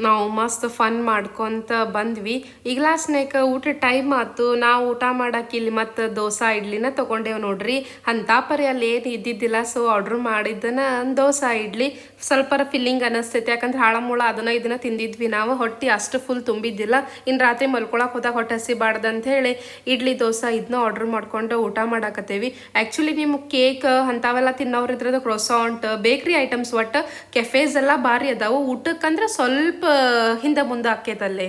ನಾವು ಮಸ್ತ್ ಫನ್ ಮಾಡ್ಕೊತ ಬಂದ್ವಿ. ಈಗ್ಲಾಸ್ನೇಕ ಊಟ ಟೈಮ್ ಆಯ್ತು. ನಾವು ಊಟ ಮಾಡಕ್ಕೆ ಇಲ್ಲಿ ಮತ್ತು ದೋಸೆ ಇಡ್ಲಿನ ತೊಗೊಂಡೇವು ನೋಡ್ರಿ. ಅಂತಾಪರಿ ಅಲ್ಲಿ ಏನು ಇದ್ದಿದ್ದಿಲ್ಲ. ಸೊ ಆರ್ಡ್ರ್ ಮಾಡಿದ್ದನ ದೋಸೆ ಇಡ್ಲಿ ಸ್ವಲ್ಪ ಫಿಲ್ಲಿಂಗ್ ಅನ್ನಿಸ್ತೈತಿ, ಯಾಕಂದ್ರೆ ಹಾಳಮೂಳ ಅದನ್ನ ಇದನ್ನ ತಿಂದಿದ್ವಿ ನಾವು. ಹೊಟ್ಟೆ ಅಷ್ಟು ಫುಲ್ ತುಂಬಿದ್ದಿಲ್ಲ. ಇನ್ನು ರಾತ್ರಿ ಮಲ್ಕೊಳಕ್ಕೆ ಹೋದಾಗ ಹೊಟ್ಟೆ ಹಸಿಬಾರ್ದು ಅಂತ ಹೇಳಿ ಇಡ್ಲಿ ದೋಸೆ ಇದನ್ನ ಆರ್ಡ್ರ್ ಮಾಡ್ಕೊಂಡು ಊಟ ಮಾಡಾಕತ್ತೇವಿ. ಆ್ಯಕ್ಚುಲಿ ನಿಮ್ಗೆ ಕೇಕ್ ಅಂಥವೆಲ್ಲ ತಿನ್ನೋರು ಇದ್ರದ್ದು ಕ್ರೋಸಾಂಟ್ ಬೇಕ್ರಿ ಐಟಮ್ಸ್ ಒಟ್ಟು ಕೆಫೇಸ್ ಎಲ್ಲ ಭಾರಿ ಅದಾವು. ಊಟಕ್ಕಂದ್ರೆ ಸ್ವಲ್ಪ ಹಿಂದೆ ಮುಂದೆ ಆಕೇತಲ್ಲೇ.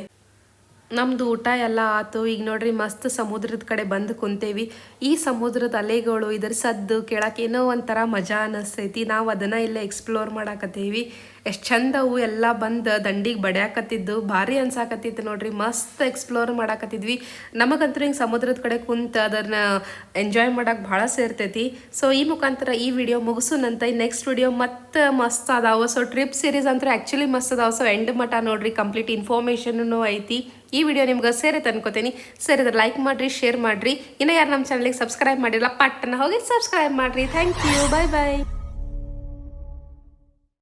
ನಮ್ಮದು ಊಟ ಎಲ್ಲ ಆಯ್ತು. ಈಗ ನೋಡ್ರಿ ಮಸ್ತ್ ಸಮುದ್ರದ ಕಡೆ ಬಂದು ಕುಂತೇವಿ. ಈ ಸಮುದ್ರದ ಅಲೆಗಳು, ಇದರ ಸದ್ದು ಕೇಳಕ್ಕೆ ಏನೋ ಒಂಥರ ಮಜಾ ಅನ್ನಿಸ್ತೈತಿ. ನಾವು ಅದನ್ನು ಇಲ್ಲೇ ಎಕ್ಸ್ಪ್ಲೋರ್ ಮಾಡಾಕತ್ತೇವಿ. ಎಷ್ಟು ಚಂದ ಅವು ಎಲ್ಲ ಬಂದು ದಂಡಿಗೆ ಬಡಿಯಾಕತ್ತಿದ್ದು ಭಾರಿ ಅನ್ಸಾಕತ್ತಿತ್ತು ನೋಡ್ರಿ. ಮಸ್ತ್ ಎಕ್ಸ್ಪ್ಲೋರ್ ಮಾಡಾಕತ್ತಿದ್ವಿ. ನಮಗಂತೂ ಹಿಂಗೆ ಸಮುದ್ರದ ಕಡೆ ಕುಂತು ಅದನ್ನು ಎಂಜಾಯ್ ಮಾಡೋಕೆ ಭಾಳ ಸೇರ್ತೈತಿ. ಸೊ ಈ ಮುಖಾಂತರ ಈ ವಿಡಿಯೋ ಮುಗಿಸೋನಂತ. ನೆಕ್ಸ್ಟ್ ವಿಡಿಯೋ ಮತ್ತೆ ಮಸ್ತ್ ಅದಾವ. ಸೊ ಟ್ರಿಪ್ ಸೀರೀಸ್ ಅಂತೂ ಆ್ಯಕ್ಚುಲಿ ಮಸ್ತ್ ಅದಾವ. ಸೊ ಎಂಡ್ ಮಟ ನೋಡ್ರಿ, ಕಂಪ್ಲೀಟ್ ಇನ್ಫಾರ್ಮೇಷನ್ನು ಐತಿ. ಈ ವಿಡಿಯೋ ನಿಮ್ಗೆ ಸೇರೈತೆ ಅನ್ಕೋತೀನಿ. ಸೇರಿದ್ರೆ ಲೈಕ್ ಮಾಡಿರಿ, ಶೇರ್ ಮಾಡಿರಿ. ಇನ್ನೂ ಯಾರು ನಮ್ಮ ಚಾನಲ್ಗೆ ಸಬ್ಸ್ಕ್ರೈಬ್ ಮಾಡಿಲ್ಲ ಪಟ್ಟನ ಹೋಗಿ ಸಬ್ಸ್ಕ್ರೈಬ್ ಮಾಡಿರಿ. Thank you, bye bye.